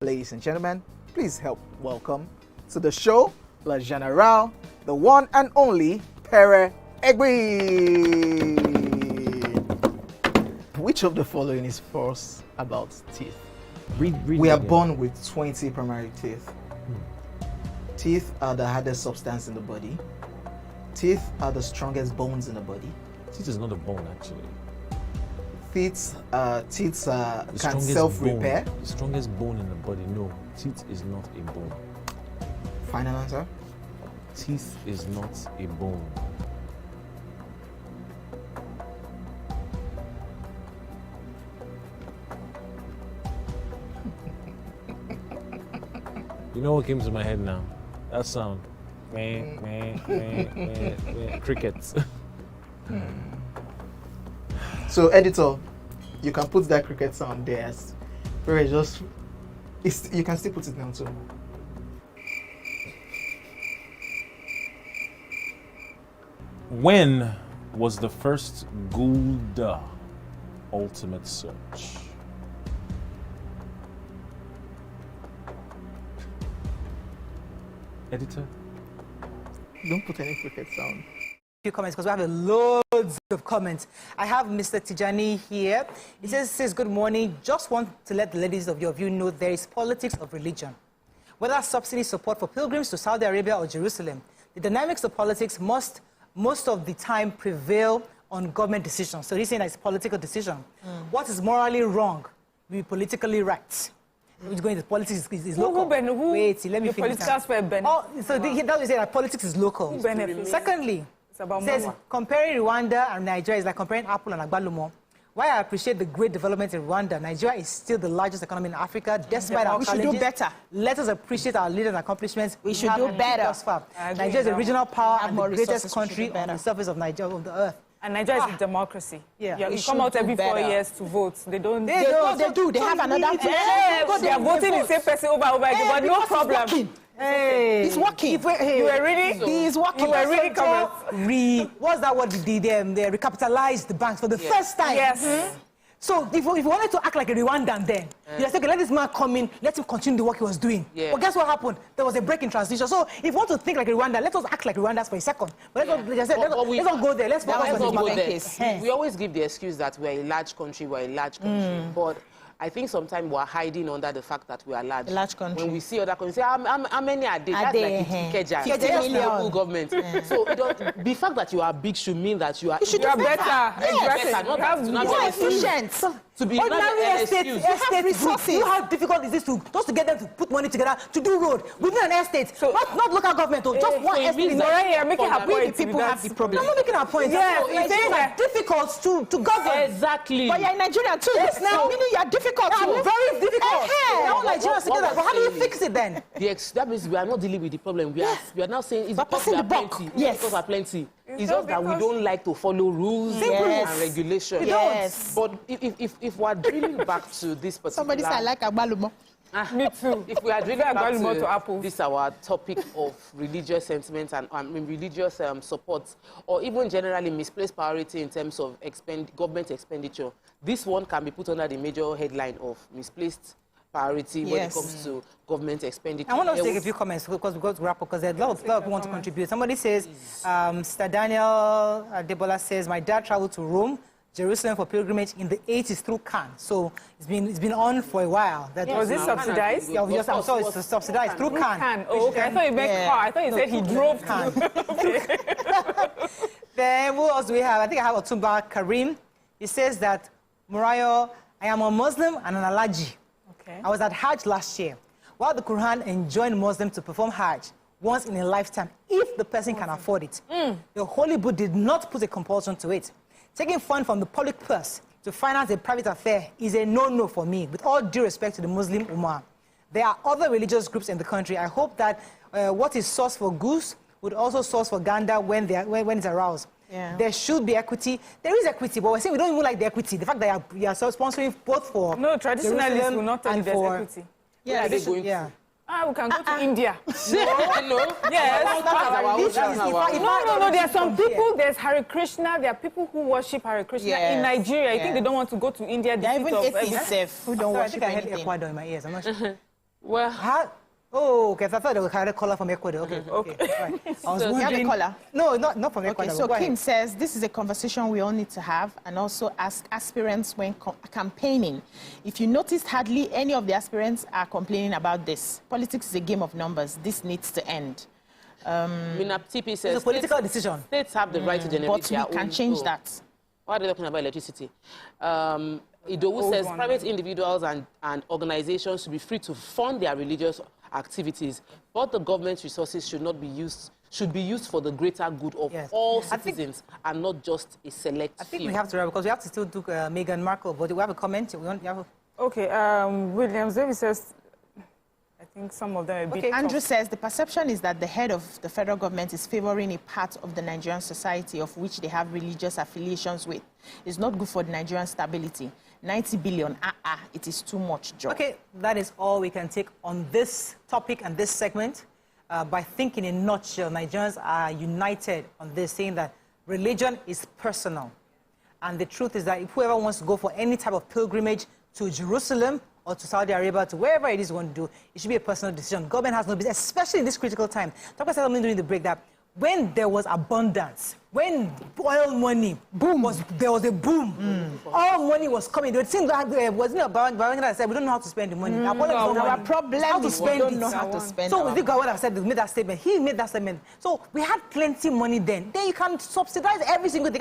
F: Ladies and gentlemen, please help welcome to the show, La General, the one and only Pere Egbe. Which of the following is false about teeth? We are born with 20 primary teeth. Teeth are the hardest substance in the body. Teeth are the strongest bones in the body.
T: Teeth is not a bone, actually.
F: Teeth can self-repair.
T: The strongest bone in the body, no. Teeth is not a bone.
F: Final answer?
T: Teeth is not a bone. You know what came to my head now? That sound. Crickets.
F: So, editor, you can put that cricket sound there. You can still put it down too.
T: When was the first Gulda ultimate search? Editor?
F: Don't put any cricket sound.
A: Few comments because we have loads of comments. I have Mr. Tijani here. He says, good morning. Just want to let the ladies of your view know there is politics of religion. Whether subsidy support for pilgrims to Saudi Arabia or Jerusalem, the dynamics of politics must most of the time prevail on government decisions. So he's saying that it's a political decision. What is morally wrong will be politically right. Which going to politics is local. Wait, let me finish. So that is that politics is local. Secondly, says comparing Rwanda and Nigeria is like comparing apple and agbalumo. While I appreciate the great development in Rwanda, Nigeria is still the largest economy in Africa, despite our challenges.
D: We should do better.
A: Let us appreciate our leaders and accomplishments.
D: We should do better.
A: Nigeria is a regional power and the greatest country on the surface of Nigeria, of the earth.
B: And Nigeria is a democracy.
A: Yeah.
B: You come out every 4 years to vote. They don't.
D: They do. They have another.
B: They are voting the same person over again, but no problem.
A: Hey,
D: it's working.
B: You were reading.
D: He's working.
B: You were reading comments.
A: What's that word? They recapitalized the banks for the first time.
B: Yes.
A: So if you wanted to act like a Rwandan then, you just say, okay, let this man come in, let him continue the work he was doing.
C: Yeah.
A: But guess what happened? There was a break in transition. So if you want to think like a Rwanda, let us act like Rwandans for a second. But let's not go there. Let's focus on the case.
C: We always give the excuse that we're a large country, But I think sometimes we're hiding under the fact that we are large.
D: A large country.
C: When we see other countries, say, how many are they? That's like Ikeja.
D: 50 million.
C: Local government. So the fact that you are big should mean that you are
D: better.
C: Not
D: more efficient.
C: To be
A: ordinary estate resources. You know how difficult is this to get them to put money together to do road within an estate? So not local government, just one estate.
B: You're making her point.
D: People have the problem.
A: I'm not making her point.
B: Yeah,
A: it's saying difficult to govern.
C: Exactly.
D: But you're in Nigeria too.
A: Yes, now
D: meaning you're difficult too.
A: I'm very difficult. All Nigerians together. But how do you fix it then?
C: That means we are not dealing with the problem. We are now saying it's because we are plenty.
D: Yes.
C: Because we are plenty. It's just that we don't like to follow rules and regulations.
D: Yes.
C: But if we are drilling back to this particular...
D: Somebody said I like Agbalumo.
B: Me too.
C: If we are drilling back to this our topic of religious sentiments and religious support, or even generally misplaced priority in terms of government expenditure, this one can be put under the major headline of misplaced priority when it comes to government expenditure.
A: I want to take a few comments because we got to wrap up because there's a lot of people want to contribute. Somebody says, Mr. Daniel Debola says, my dad traveled to Rome, Jerusalem for pilgrimage in the 80s through Cannes. So it's been on for a while.
B: Was it subsidized?
A: Yeah, yes, I'm sorry, it's subsidized through Cannes.
B: Oh, okay. I thought you meant car. I thought you said he drove
A: Cannes. Then who else do we have? I think I have Otumba Karim. He says that, Murayo, I am a Muslim and an Alhaji.
B: Okay.
A: I was at Hajj last year. While the Quran enjoined Muslims to perform Hajj once in a lifetime, if the person can afford it, the Holy Book did not put a compulsion to it. Taking fund from the public purse to finance a private affair is a no-no for me, with all due respect to the Muslim Ummah. There are other religious groups in the country. I hope that what is source for goose would also source for gander when it's aroused.
D: Yeah.
A: There should be equity. There is equity, but we're saying we don't even like the equity. The fact that you are sponsoring both for
B: traditionalists will not tell you there's equity.
A: Yeah,
B: we can go to India.
C: No.
B: Yes. No. There are some people. There's Hare Krishna. There are people who worship Hare Krishna in Nigeria. I think they don't want to go to India.
D: There are even atheists who don't worship
A: I had Ecuador in my ears. I'm not sure. Well, okay. I thought they had a caller from Ecuador. Okay. Right. I was
D: you have a caller?
A: No, not from Ecuador.
D: Okay, so Kim says this is a conversation we all need to have and also ask aspirants when campaigning. If you notice, hardly any of the aspirants are complaining about this. Politics is a game of numbers. This needs to end.
C: TP says
A: it's a political decision.
C: States have the right to generate their own.
D: But we can change that.
C: Why are they talking about electricity? Idowu says private individuals and organizations should be free to fund their religious activities, but the government resources should be used for the greater good of all citizens and not just a select few.
A: I think we have to wrap because we have to still do Meghan and Markle, but we have a comment.
B: Okay, Williams Davis says, I think some of them are a bit
D: Andrew says the perception is that the head of the federal government is favoring a part of the Nigerian society of which they have religious affiliations with. It's not good for the Nigerian stability. 90 billion, it is too much, Joe.
A: Okay, that is all we can take on this topic and this segment. By thinking in a nutshell, Nigerians are united on this, saying that religion is personal. And the truth is that if whoever wants to go for any type of pilgrimage to Jerusalem or to Saudi Arabia, to wherever it is you want to do, it should be a personal decision. Government has no business, especially in this critical time. Talk about something during the break that when there was abundance, when oil money there was a boom. All money was coming. It seemed like wasn't it Babangida that said we don't know how to spend the money.
D: Our problem
A: how to spend
D: we don't know how to spend.
A: So the government said made that statement. He made that statement. So we had plenty money then. Then you can subsidize every single thing.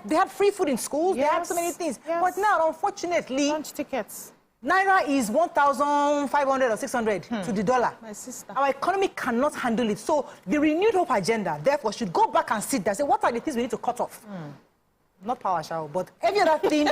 A: They had free food in schools. They had so many things. But now, unfortunately,
D: lunch tickets.
A: Naira is 1,500 or 600 to the dollar.
D: My sister.
A: Our economy cannot handle it. So the renewed hope agenda, therefore, should go back and sit there and say, what are the things we need to cut off? not power shower, but every other thing,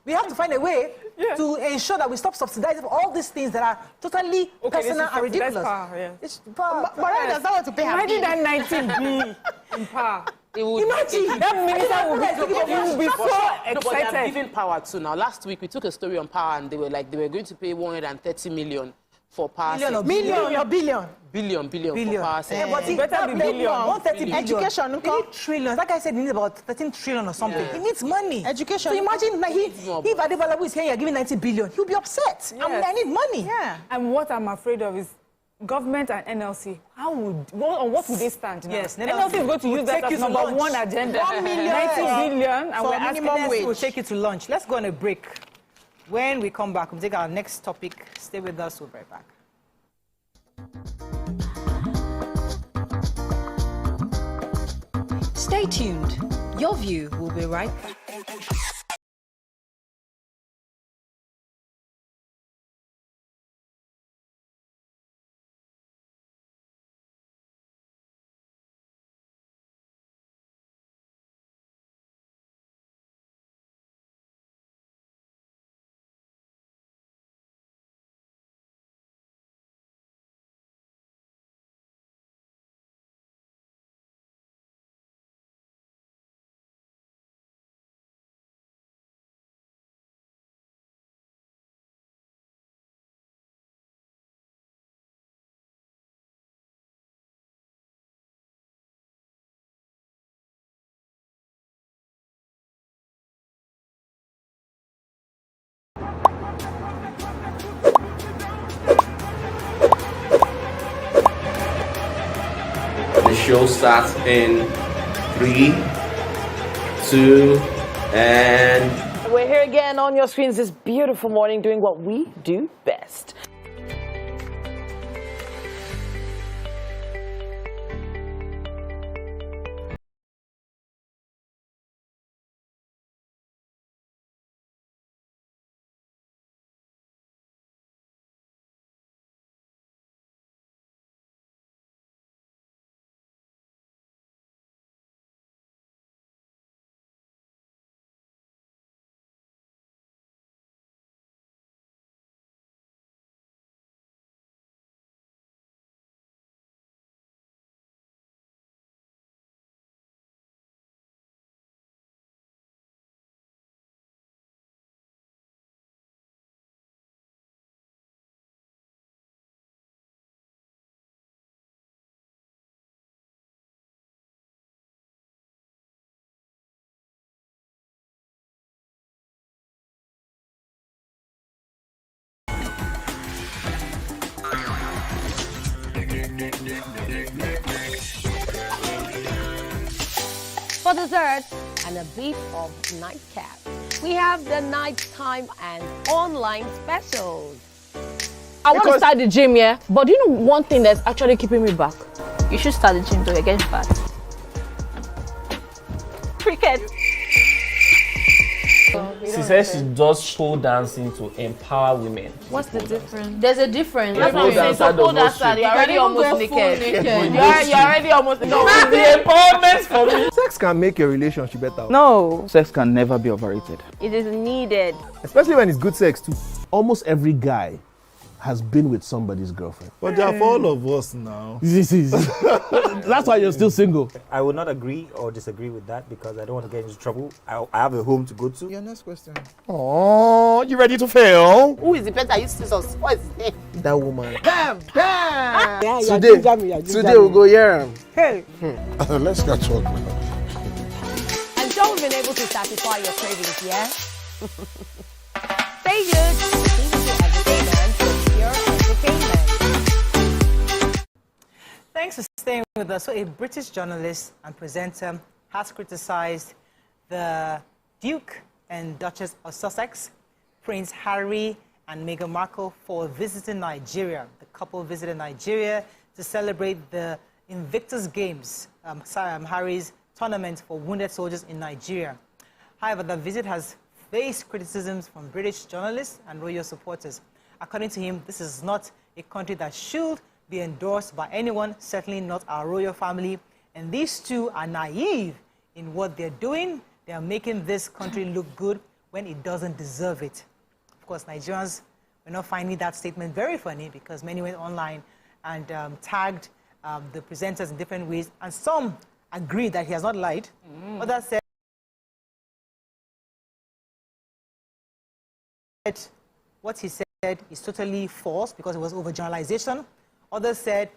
A: we have to find a way to ensure that we stop subsidizing all these things that are totally personal and ridiculous.
B: Power,
A: It's power.
D: But does not want to pay her
B: Imagine
D: bill.
B: that 90B in power.
A: Imagine
B: that minister will be so
C: But they are
B: excited.
C: giving power too now. Last week we took a story on power, and they were going to pay 130 million for power.
D: Million or billion?
C: Billion for power.
A: Yeah, but it better be billion. 130 billion.
D: Education,
A: You need trillions. That guy said he needs about 13 trillion or something.
C: Yeah.
A: He needs money.
D: Education.
A: So imagine like if Adebalabu is here, you're giving 90 billion, he'll be upset.
B: Yes.
A: I mean, I need money.
D: Yeah.
B: And what I'm afraid of is government and NLC. On what would they stand now?
A: Yes,
B: NLC is going to use that as number one agenda.
A: 1 million
B: 90 billion, and we're asking
A: NLC will take you to lunch. Let's go on a break. When we come back, we'll take our next topic. Stay with us. We'll be right back.
E: Stay tuned. Your view will be right back.
Q: The show starts in 3, 2, and...
S: We're here again on your screens this beautiful morning doing what we do best.
O: For dessert and a bit of nightcap, we have the nighttime and online specials.
R: I want to start the gym, yeah? But do you know one thing that's actually keeping me back?
U: You should start the gym though, you're getting fat.
O: Cricket.
T: She says she does show dancing to empower women.
U: What's the difference?
S: There's a difference.
T: That's what I'm saying.
S: So pole dancer, you're already almost naked. You're already almost naked.
T: No, it's the empowerment for me.
F: Sex can make your relationship better.
U: No.
G: Sex can never be overrated.
U: It is needed.
F: Especially when it's good sex too. Almost every guy has been with somebody's girlfriend.
V: But they are for all of us now.
F: That's why you're still single.
W: I would not agree or disagree with that because I don't want to get into trouble. I have a home to go to.
G: Your next question.
F: Oh, you ready to fail?
S: Who is the person that used to us? What is his name?
F: That woman.
J: Bam! Yeah,
F: Today we'll go here.
J: Hey.
G: Let's catch up now.
O: I'm sure we've been able to satisfy your cravings, yeah? Stay good.
A: Thanks for staying with us. So a British journalist and presenter has criticized the Duke and Duchess of Sussex, Prince Harry and Meghan Markle for visiting Nigeria. The couple visited Nigeria to celebrate the Invictus Games, Harry's tournament for wounded soldiers in Nigeria. However, the visit has faced criticisms from British journalists and royal supporters. According to him, this is not a country that should be endorsed by anyone, certainly not our royal family, and these two are naive in what they're doing. They are making this country look good when it doesn't deserve it. Of course, Nigerians were not finding that statement very funny because many went online and tagged the presenters in different ways, and some agreed that he has not lied. Others said what he said is totally false because it was overgeneralization. Others said,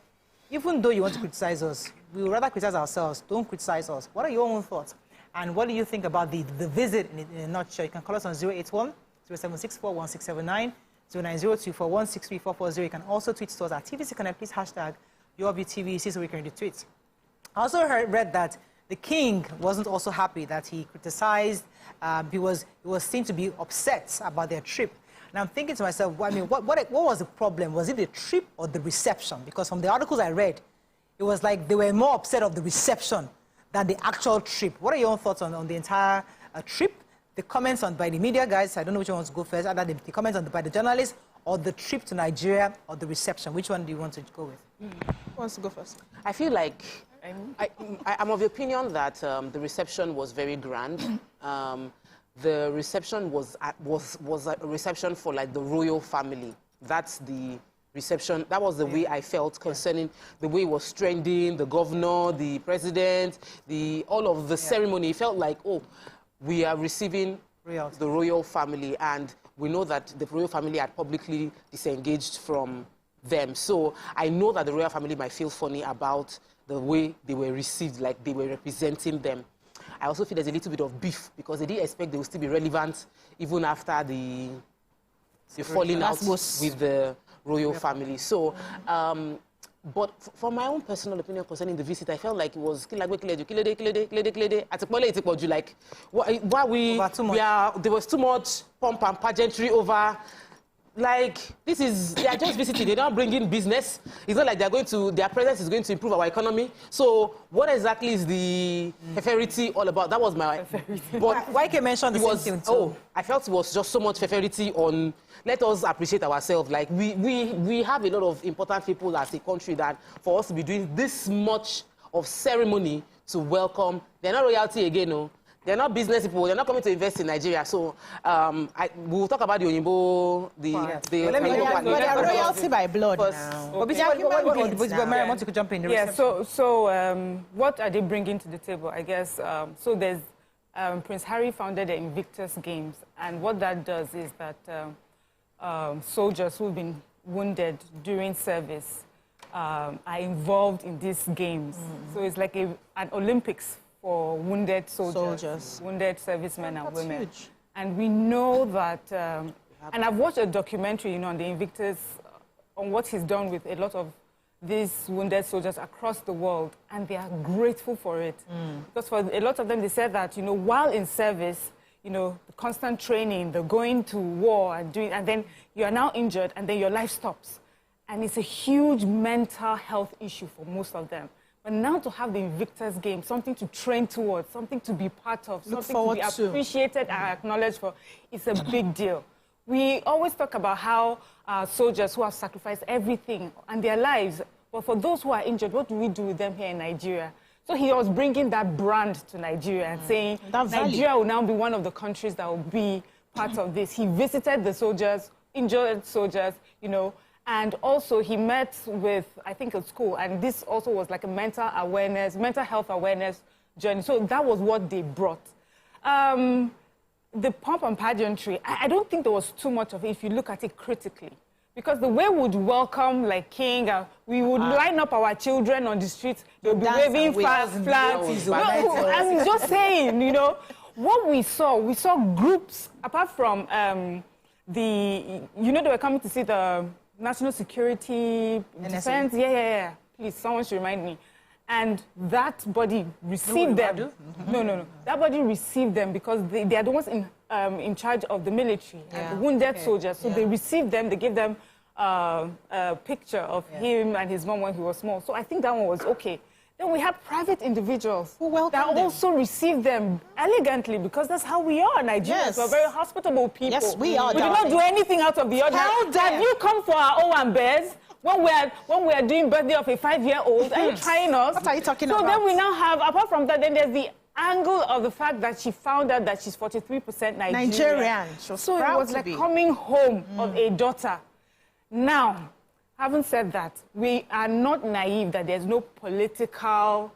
A: even though you want to criticize us, we would rather criticize ourselves. Don't criticize us. What are your own thoughts? And what do you think about the visit in a nutshell? You can call us on 081 0764 1679, 0902 4163440. You can also tweet to us at TVC Connect. Please hashtag YourViewTV so we can retweet. I also read that the king wasn't also happy that he criticized. He was seen to be upset about their trip. And I'm thinking to myself, I mean, what was the problem? Was it the trip or the reception? Because from the articles I read, it was like they were more upset of the reception than the actual trip. What are your own thoughts on the entire trip? The comments by the media guys, I don't know which one wants to go first, either the comments by the journalists or the trip to Nigeria or the reception. Which one do you want to go with?
D: Who wants to go first?
C: I feel like I'm of the opinion that the reception was very grand. The reception was a reception for like the royal family. That's the reception. That was the way I felt concerning the way it was trending, the governor, the president, all of the ceremony. It felt like, oh, we are receiving the royal family, and we know that the royal family had publicly disengaged from them. So I know that the royal family might feel funny about the way they were received, like they were representing them. I also feel there's a little bit of beef because they didn't expect they would still be relevant even after the falling out with the royal family. So, but from my own personal opinion concerning the visit, I felt like it was like there was too much pomp and pageantry over. Like, they are just visiting, they're not bringing business. It's not like their presence is going to improve our economy. So, what exactly is the feferity all about? That was my... But
A: why can you mention the same thing too?
C: Oh, I felt it was just so much feferity on, let us appreciate ourselves. Like, we have a lot of important people as a country that for us to be doing this much of ceremony to welcome, they're not royalty again, no. They're not business people. They're not coming to invest in Nigeria. So we'll talk about the Oyinbo,
D: they are royalty by blood now.
A: But Mary, I want to jump in.
B: So what are they bringing to the table? I guess so. There's Prince Harry founded the Invictus Games, and what that does is that soldiers who've been wounded during service are involved in these games. So it's like an Olympics for wounded soldiers, wounded servicemen and women. Huge. And we know that, and I've watched a documentary, on the Invictus, on what he's done with a lot of these wounded soldiers across the world, and they are grateful for it. Because for a lot of them, they said that, while in service, the constant training, the going to war and then you are now injured and then your life stops. And it's a huge mental health issue for most of them. But now to have the Invictus Game, something to train towards, something to be part of, something to be appreciated and acknowledged for, it's a big deal. We always talk about how soldiers who have sacrificed everything and their lives, but for those who are injured, what do we do with them here in Nigeria? So he was bringing that brand to Nigeria and saying Nigeria will now be one of the countries that will be part of this. He visited the soldiers, injured soldiers, and also he met with, I think, a school, and this also was like a mental health awareness journey. So that was what they brought. The pomp and pageantry, I don't think there was too much of it if you look at it critically. Because the way we would welcome, like King, we would line up our children on the streets, they'll be waving flags. I'm just saying, what we saw groups, apart from they were coming to see the national security, defense, please, someone should remind me. And that body received them. No. That body received them because they are the ones in charge of the military and the wounded soldiers. So they received them, they gave them a picture of him and his mom when he was small. So I think that one was okay. Then we have private individuals that also received them elegantly because that's how we are, Nigerians. We're very hospitable people.
D: Yes, we are.
B: We do not do anything out of the ordinary. Have you come for our Owambears? When we are doing birthday of a 5-year-old, are you trying us?
D: What are you talking about?
B: So then we now have, apart from that, then there's the angle of the fact that she found out that she's 43% Nigerian.
D: She was
B: so
D: proud
B: it was
D: to
B: like
D: be.
B: coming home of a daughter. Now, having said that, we are not naive that there's no political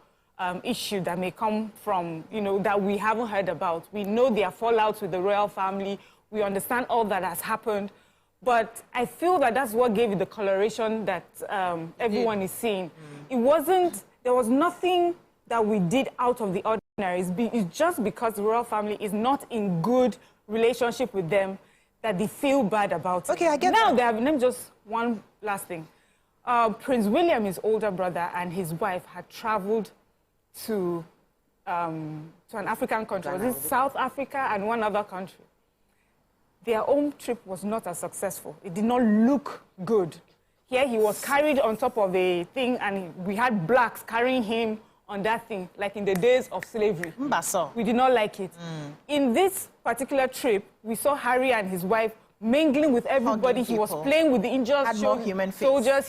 B: issue that may come from, that we haven't heard about. We know there are fallouts with the royal family. We understand all that has happened. But I feel that that's what gave it the coloration that everyone is seeing. It wasn't, there was nothing that we did out of the ordinary. It's just because the royal family is not in good relationship with them that they feel bad about it.
A: Okay, I get
B: now,
A: that.
B: Let me just one last thing. Prince William, his older brother, and his wife had traveled to an African country. Was it South Africa and one other country? Their own trip was not as successful. It did not look good. Here he was carried on top of a thing, and we had blacks carrying him on that thing, like in the days of slavery. We did not like it. In this particular trip, we saw Harry and his wife mingling with everybody. He was playing with the injured soldiers.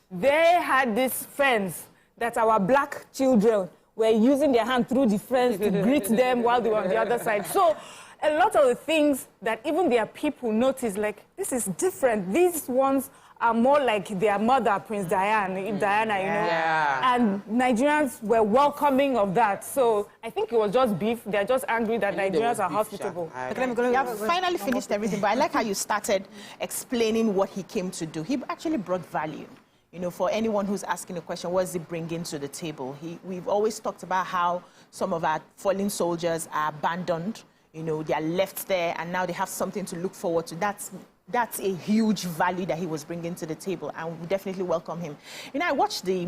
B: They had this fence that our black children were using their hand through the fence to greet them while they were on the other side. So a lot of the things that even their people noticed, like, this is different. These ones are more like their mother, Prince Diana, and Nigerians were welcoming of that. So I think it was just beef. They're just angry that Nigerians are hospitable.
D: You have finally finished everything, but I like how you started explaining what he came to do. He actually brought value. For anyone who's asking a question, what is he bringing to the table? We've always talked about how some of our fallen soldiers are abandoned. They are left there, and now they have something to look forward to. That's a huge value that he was bringing to the table, and we definitely welcome him. I watched the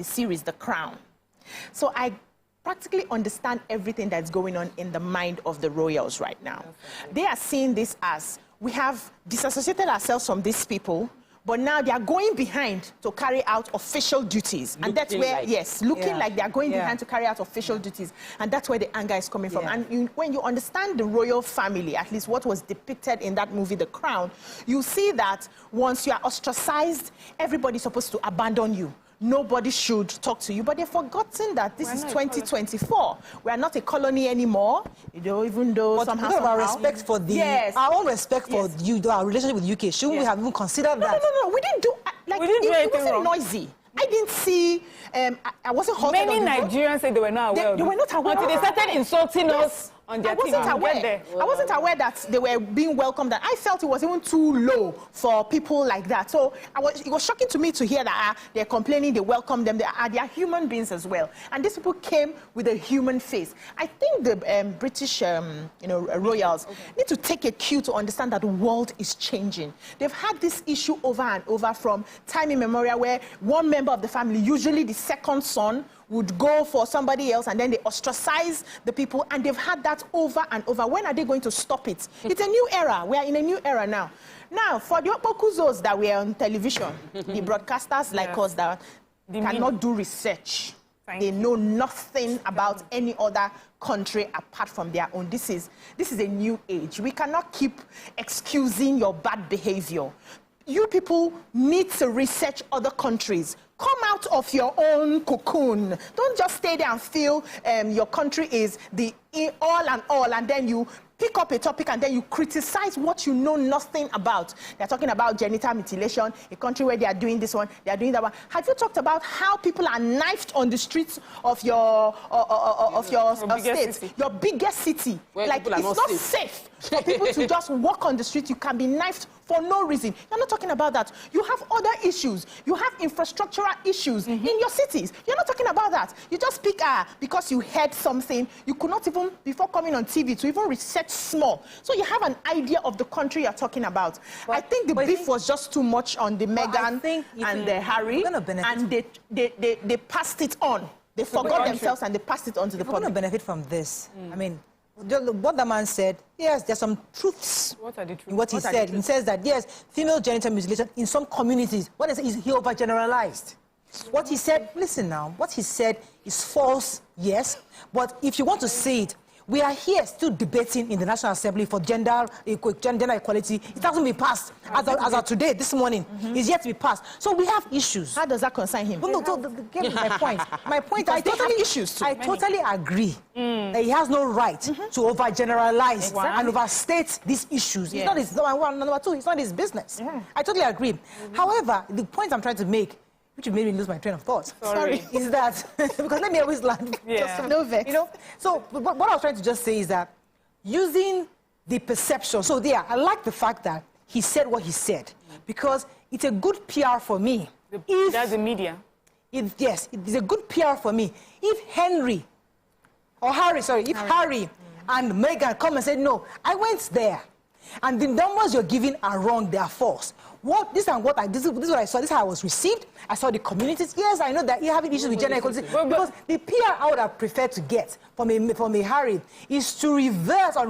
D: series, The Crown. So I practically understand everything that's going on in the mind of the royals right now. They are seeing this as, we have disassociated ourselves from these people, but now they are going behind to carry out official duties. And that's where, looking like they are going behind to carry out official duties. And that's where the anger is coming from. And when you understand the royal family, at least what was depicted in that movie, The Crown, you see that once you are ostracized, everybody's supposed to abandon you. Nobody should talk to you, but they've forgotten that this is 2024. We are not a colony anymore, even though somehow...
A: Our respect for our own respect for you, our relationship with UK, shouldn't we have even considered that?
D: No, we didn't do... it wasn't noisy. I didn't see... I wasn't halted.
B: Many Nigerians said they were not aware.
D: They were not aware.
B: Until they started insulting us on their TV.
D: I wasn't aware that they were being welcomed. And I felt it was even too low for people like that. So it was shocking to me to hear that they're complaining, they welcome them. They are human beings as well. And these people came with a human face. I think the British royals need to take a cue to understand that the world is changing. They've had this issue over and over from time immemorial, where one member of the family, usually the second son, would go for somebody else, and then they ostracize the people, and they've had that over and over. When are they going to stop it? It's a new era. We are in a new era now. Now, for the Okpokuzos that were on television, the broadcasters like us that cannot do research, they know nothing about any other country apart from their own. This is a new age. We cannot keep excusing your bad behavior. You people need to research other countries. Come out of your own cocoon. Don't just stay there and feel your country is the all and all, and then you pick up a topic and then you criticize what you know nothing about. They're talking about genital mutilation, a country where they are doing this one, they are doing that one. Have you talked about how people are knifed on the streets of your state, your biggest city? Like, it's not safe for people to just walk on the street. You can be knifed for no reason. You're not talking about that. You have other issues. You have infrastructural issues in your cities. You're not talking about that. You just pick because you heard something. You could not even, before coming on TV, to even research small. So you have an idea of the country you're talking about. But I think the beef was just too much on the Meghan and the Harry, and they passed it on. They forgot themselves and they passed it on to the public.
A: We're going to benefit from this. I mean, what the man said, yes, there's some truths.
B: What are the truths?
A: In what he said. He says that, yes, female genital mutilation in some communities, what is he overgeneralized? What he said, listen now, what he said is false, yes, but if you want to see it, We are here still debating in the National Assembly for gender equality. It hasn't been passed as of today, this morning. It's yet to be passed. So we have issues.
D: How does that concern him?
A: No, get me my point. My point, I totally agree that he has no right to overgeneralize and overstate these issues. It's not his number one, number two. It's not his business. I totally agree. However, the point I'm trying to make, which made me lose my train of thought. Sorry. Is that because let me always land. So what I was trying to just say is that using the perception. So I like the fact that he said what he said because it's a good PR for me.
B: That's the media.
A: Yes, it is a good PR for me. If Harry and Meghan come and say, no, I went there, and the numbers you're giving are wrong, they are false. This is what I saw. This is how I was received. I saw the communities. Yes, I know that you're having issues with gender equality. Because the PR I would have preferred to get from a Harry is to reverse or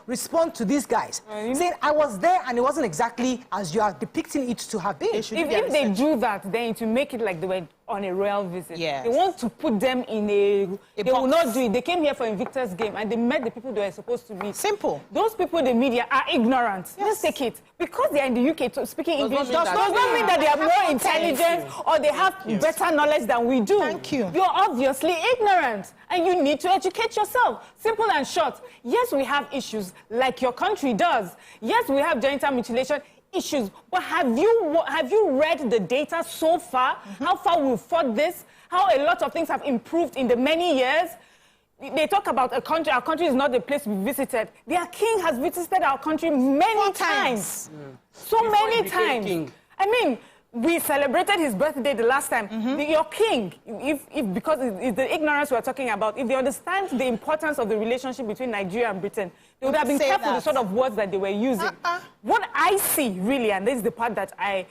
A: respond to these guys. Saying, I was there and it wasn't exactly as you are depicting it to have been.
B: If they do that, then to make it like they were on a royal visit. They want to put them in they will not do it. They came here for Invictus game and they met the people they were supposed to meet.
D: Simple.
B: Those people in the media are ignorant. Let's take it. Because they are in the UK speaking English does not mean that they are more intelligent or they have better knowledge than we do.
D: Thank you.
B: You're obviously ignorant and you need to educate yourself. Simple and short. Yes, we have issues like your country does. Yes, we have genital mutilation issues, but have you read the data so far? How far we've fought this? How a lot of things have improved in the many years? They talk about our country is not a place to be visited. Their king has visited our country many times. So many times. I mean, we celebrated his birthday the last time. Your king, because it's the ignorance we're talking about, if they understand the importance of the relationship between Nigeria and Britain, they would have been careful with the sort of words that they were using. What I see, really, and this is the part that I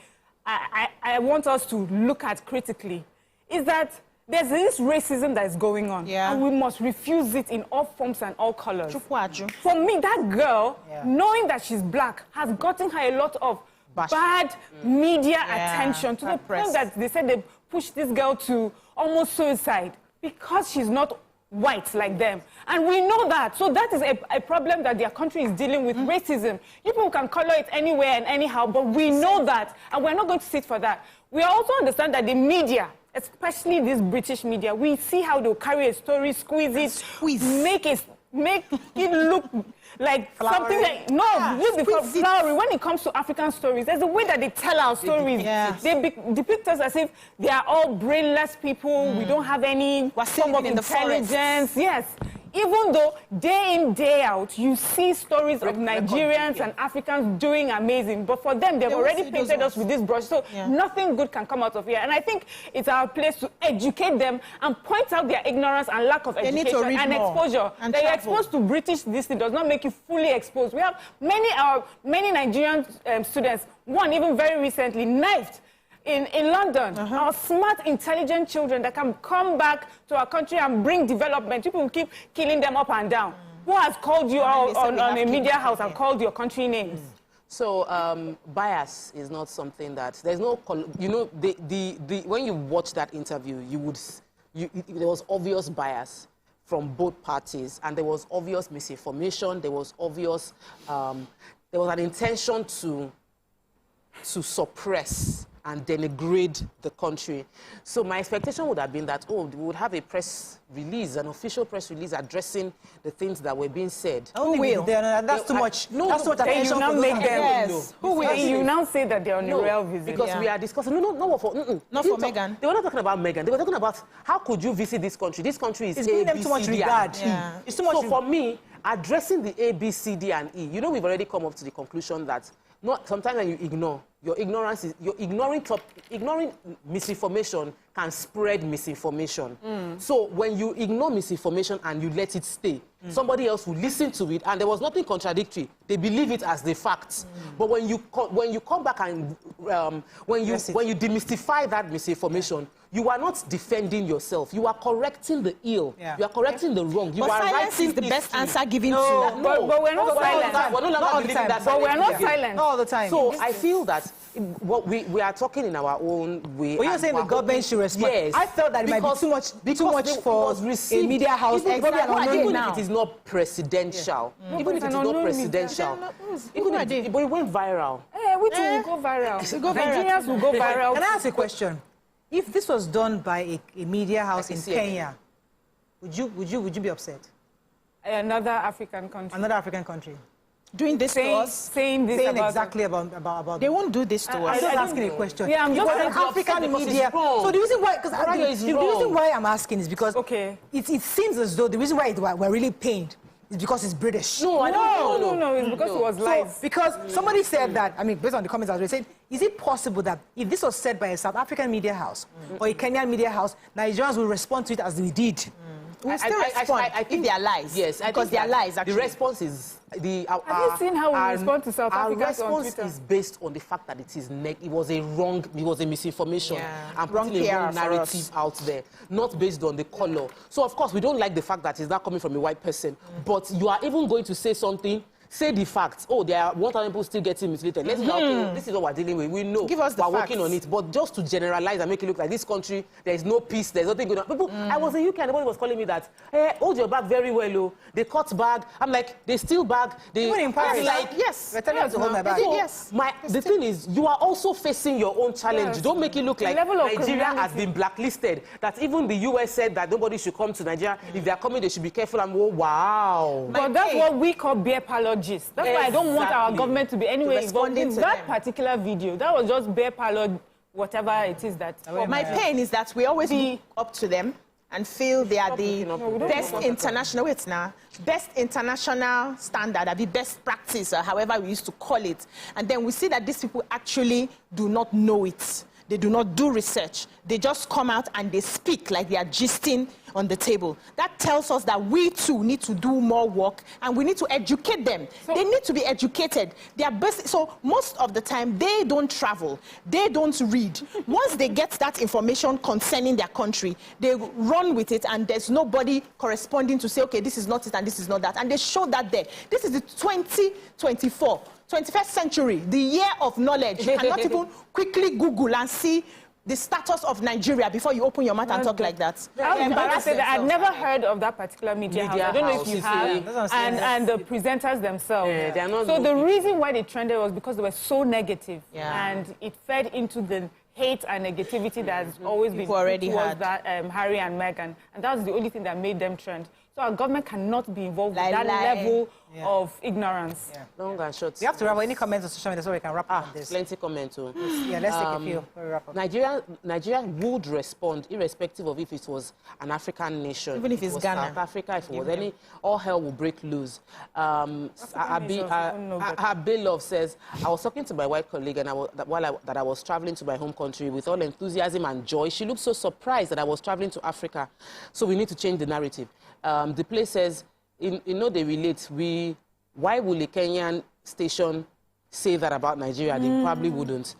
B: want us to look at critically, is that there's this racism that is going on, and we must refuse it in all forms and all colors. For me, that girl, knowing that she's black, has gotten her a lot of bad media attention to the point that they said they pushed this girl to almost suicide because she's not white like them. And we know that. So that is a problem that their country is dealing with, racism. People can color it anywhere and anyhow, but we know that, and we're not going to sit for that. We also understand that the media, especially this British media, we see how they'll carry a story, squeeze it, make it look like something that flowery. When it comes to African stories, there's a way that they tell our stories. They depict us as if they are all brainless people. We don't have any form of intelligence. Yes. Even though day in, day out, you see stories of Nigerians and Africans doing amazing. But for them, they've already painted us with this brush. So nothing good can come out of here. And I think it's our place to educate them and point out their ignorance and lack of education and exposure. And that you're exposed to British this thing does not make you fully exposed. We have many Nigerian students, one even very recently, knifed in London. Our smart, intelligent children that can come back to our country and bring development. People will keep killing them up and down. Who has called you out on a media house and called your country names?
C: So bias is not something that there's no, you know, when you watch that interview, there was obvious bias from both parties, and there was obvious misinformation. There was obvious, there was an intention to suppress and denigrate the country. So my expectation would have been that, we would have a press release, an official press release addressing the things that were being said.
A: Who will? That's too much. That's too much attention.
B: You now make them. Who will? You now say that they're on a royal visit.
C: Because we are discussing. Not for
D: Meghan.
C: They were not talking about Meghan. They were talking about how could you visit this country? This country is
A: giving them too much regard.
C: It's too much. So for me, addressing the A, B, C, D, and E, we've already come up to the conclusion that sometimes when you ignore, ignoring misinformation can spread misinformation. So when you ignore misinformation and you let it stay, somebody else will listen to it, and there was nothing contradictory. They believe it as the facts. But when you come back and when you demystify that misinformation, you are not defending yourself. You are correcting the ill. You are correcting the wrong. You are writing
D: the best answer given to
B: you. But we're not silent.
C: We're no longer believing that.
B: But we're not silent
A: all the time.
C: So I feel that what we are talking in our own way.
A: Well, you're saying the government should respond.
C: Yes.
A: I felt that it might be too much for a media house.
C: Even if it is not presidential.
B: Yeah.
C: Even if it is not presidential. But it went viral.
B: We too will go viral. Nigerians will go viral.
A: Can I ask a question? If this was done by a media house in Kenya, would you be upset?
B: Another African country.
A: Another African country.
D: Doing this to us?
B: Saying
A: exactly about
D: They won't do this to us.
A: I'm just asking a question.
B: Yeah, I'm just
A: an African media. So the reason why, the reason why I'm asking is because it seems as though the reason why we're really pained is because it's British.
B: No, it's because it was live.
A: So, because somebody said that, I mean, based on the comments I was saying, is it possible that if this was said by a South African media house or a Kenyan media house, Nigerians will respond to it as we did?
D: We'll still respond if they are lies.
C: Yes,
D: because they are lies, actually.
C: The response is...
B: Have you seen how we respond to South Africans on Twitter?
C: Our response is based on the fact that it was a misinformation and putting a wrong narrative out there, not based on the color. So, of course, we don't like the fact that it's not coming from a white person, but you are even going to say something. Say the facts. Oh, there are 1,000 people still getting mutilated. Let's this is what we're dealing with. We know.
D: Give us the
C: we're
D: facts.
C: working on it. But just to generalize and make it look like this country, there is no peace, there's nothing going on. People, I was in UK and everybody was calling me that, hey, hold your bag very well, oh. They cut bag. I'm like, they steal bag. They
A: in Paris.
C: like,
A: yes. They're telling us to hold my bag.
C: Yes. The thing is, you are also facing your own challenge.
B: Yes.
C: Don't make it look like Nigeria has been blacklisted. That even the US said that nobody should come to Nigeria. If they are coming, they should be careful. I'm wow.
B: But that's what we call beer apologists. That's why I don't want our government to be anyway involved in that particular video. That was just beer parlor, whatever it is that.
D: My pain is that we always look up to them and feel they are the best international, best international standard, or the best practice, or however we used to call it. And then we see that these people actually do not know it. They do not do research. They just come out and they speak like they are gisting on the table. That tells us that we too need to do more work and we need to educate them. They need to be educated. They are best. So most of the time, they don't travel. They don't read. Once they get that information concerning their country, they run with it and there's nobody corresponding to say, okay, this is not it and this is not that. And they show that there. This is the 2024. 21st century, the year of knowledge. You cannot even quickly Google and see the status of Nigeria before you open your mouth and talk like that.
B: I've never heard of that particular media house. I don't know if you have. And the presenters themselves.
C: They're not
B: so the reason why they trended was because they were so negative. And it fed into the hate and negativity that's always been towards that Harry and Meghan. And that's the only thing that made them trend. So our government cannot be involved with that level of ignorance.
C: Long and short.
A: We have to wrap up. Any comments on social media so we can wrap up on this?
C: Plenty comments too.
A: Yeah, let's take a few before we wrap up.
C: Nigeria would respond irrespective of if it was an African nation.
D: Even if it's Ghana.
C: South Africa, if it was any, all hell will break loose. Abilov says, I was talking to my white colleague and I was traveling to my home country with all enthusiasm and joy. She looked so surprised that I was traveling to Africa. So we need to change the narrative. The place says, they relate. Why will a Kenyan station say that about Nigeria? They probably wouldn't.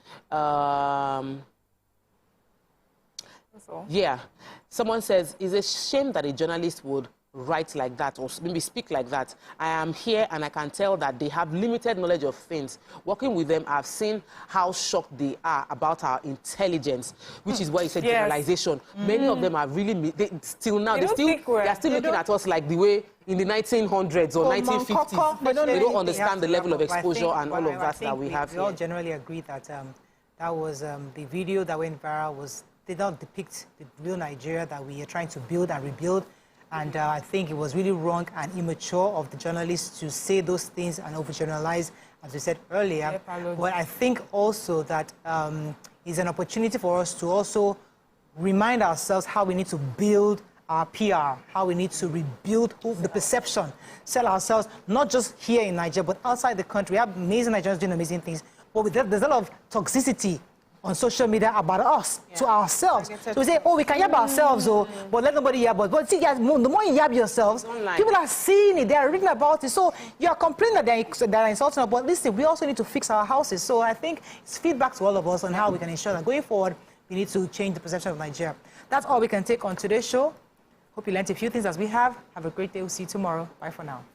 C: Yeah. Someone says, it's a shame that a journalist would write like that or maybe speak like that. I am here and I can tell that they have limited knowledge of things. Working with them, I've seen how shocked they are about our intelligence, which is why you said generalization. Many of them are really, they are still looking at us like the way in the 1900s or 1950s. They don't understand the level of exposure and all of that we have here.
A: We all generally agree that that was the video that went viral did not depict the real Nigeria that we are trying to build and rebuild. And I think it was really wrong and immature of the journalists to say those things and overgeneralize, as we said earlier. But I think also that is an opportunity for us to also remind ourselves how we need to build our PR, how we need to rebuild the perception, sell ourselves, not just here in Nigeria, but outside the country. We have amazing Nigerians doing amazing things, but there's a lot of toxicity on social media about us, to ourselves. So we say, oh, we can yab ourselves, but let nobody yab us. But see, guys, the more you yab yourselves, people are seeing it, they are reading about it. So you are complaining that they're insulting us, but listen, we also need to fix our houses. So I think it's feedback to all of us on how we can ensure that going forward, we need to change the perception of Nigeria. That's all we can take on today's show. Hope you learned a few things as we have. Have a great day. We'll see you tomorrow. Bye for now.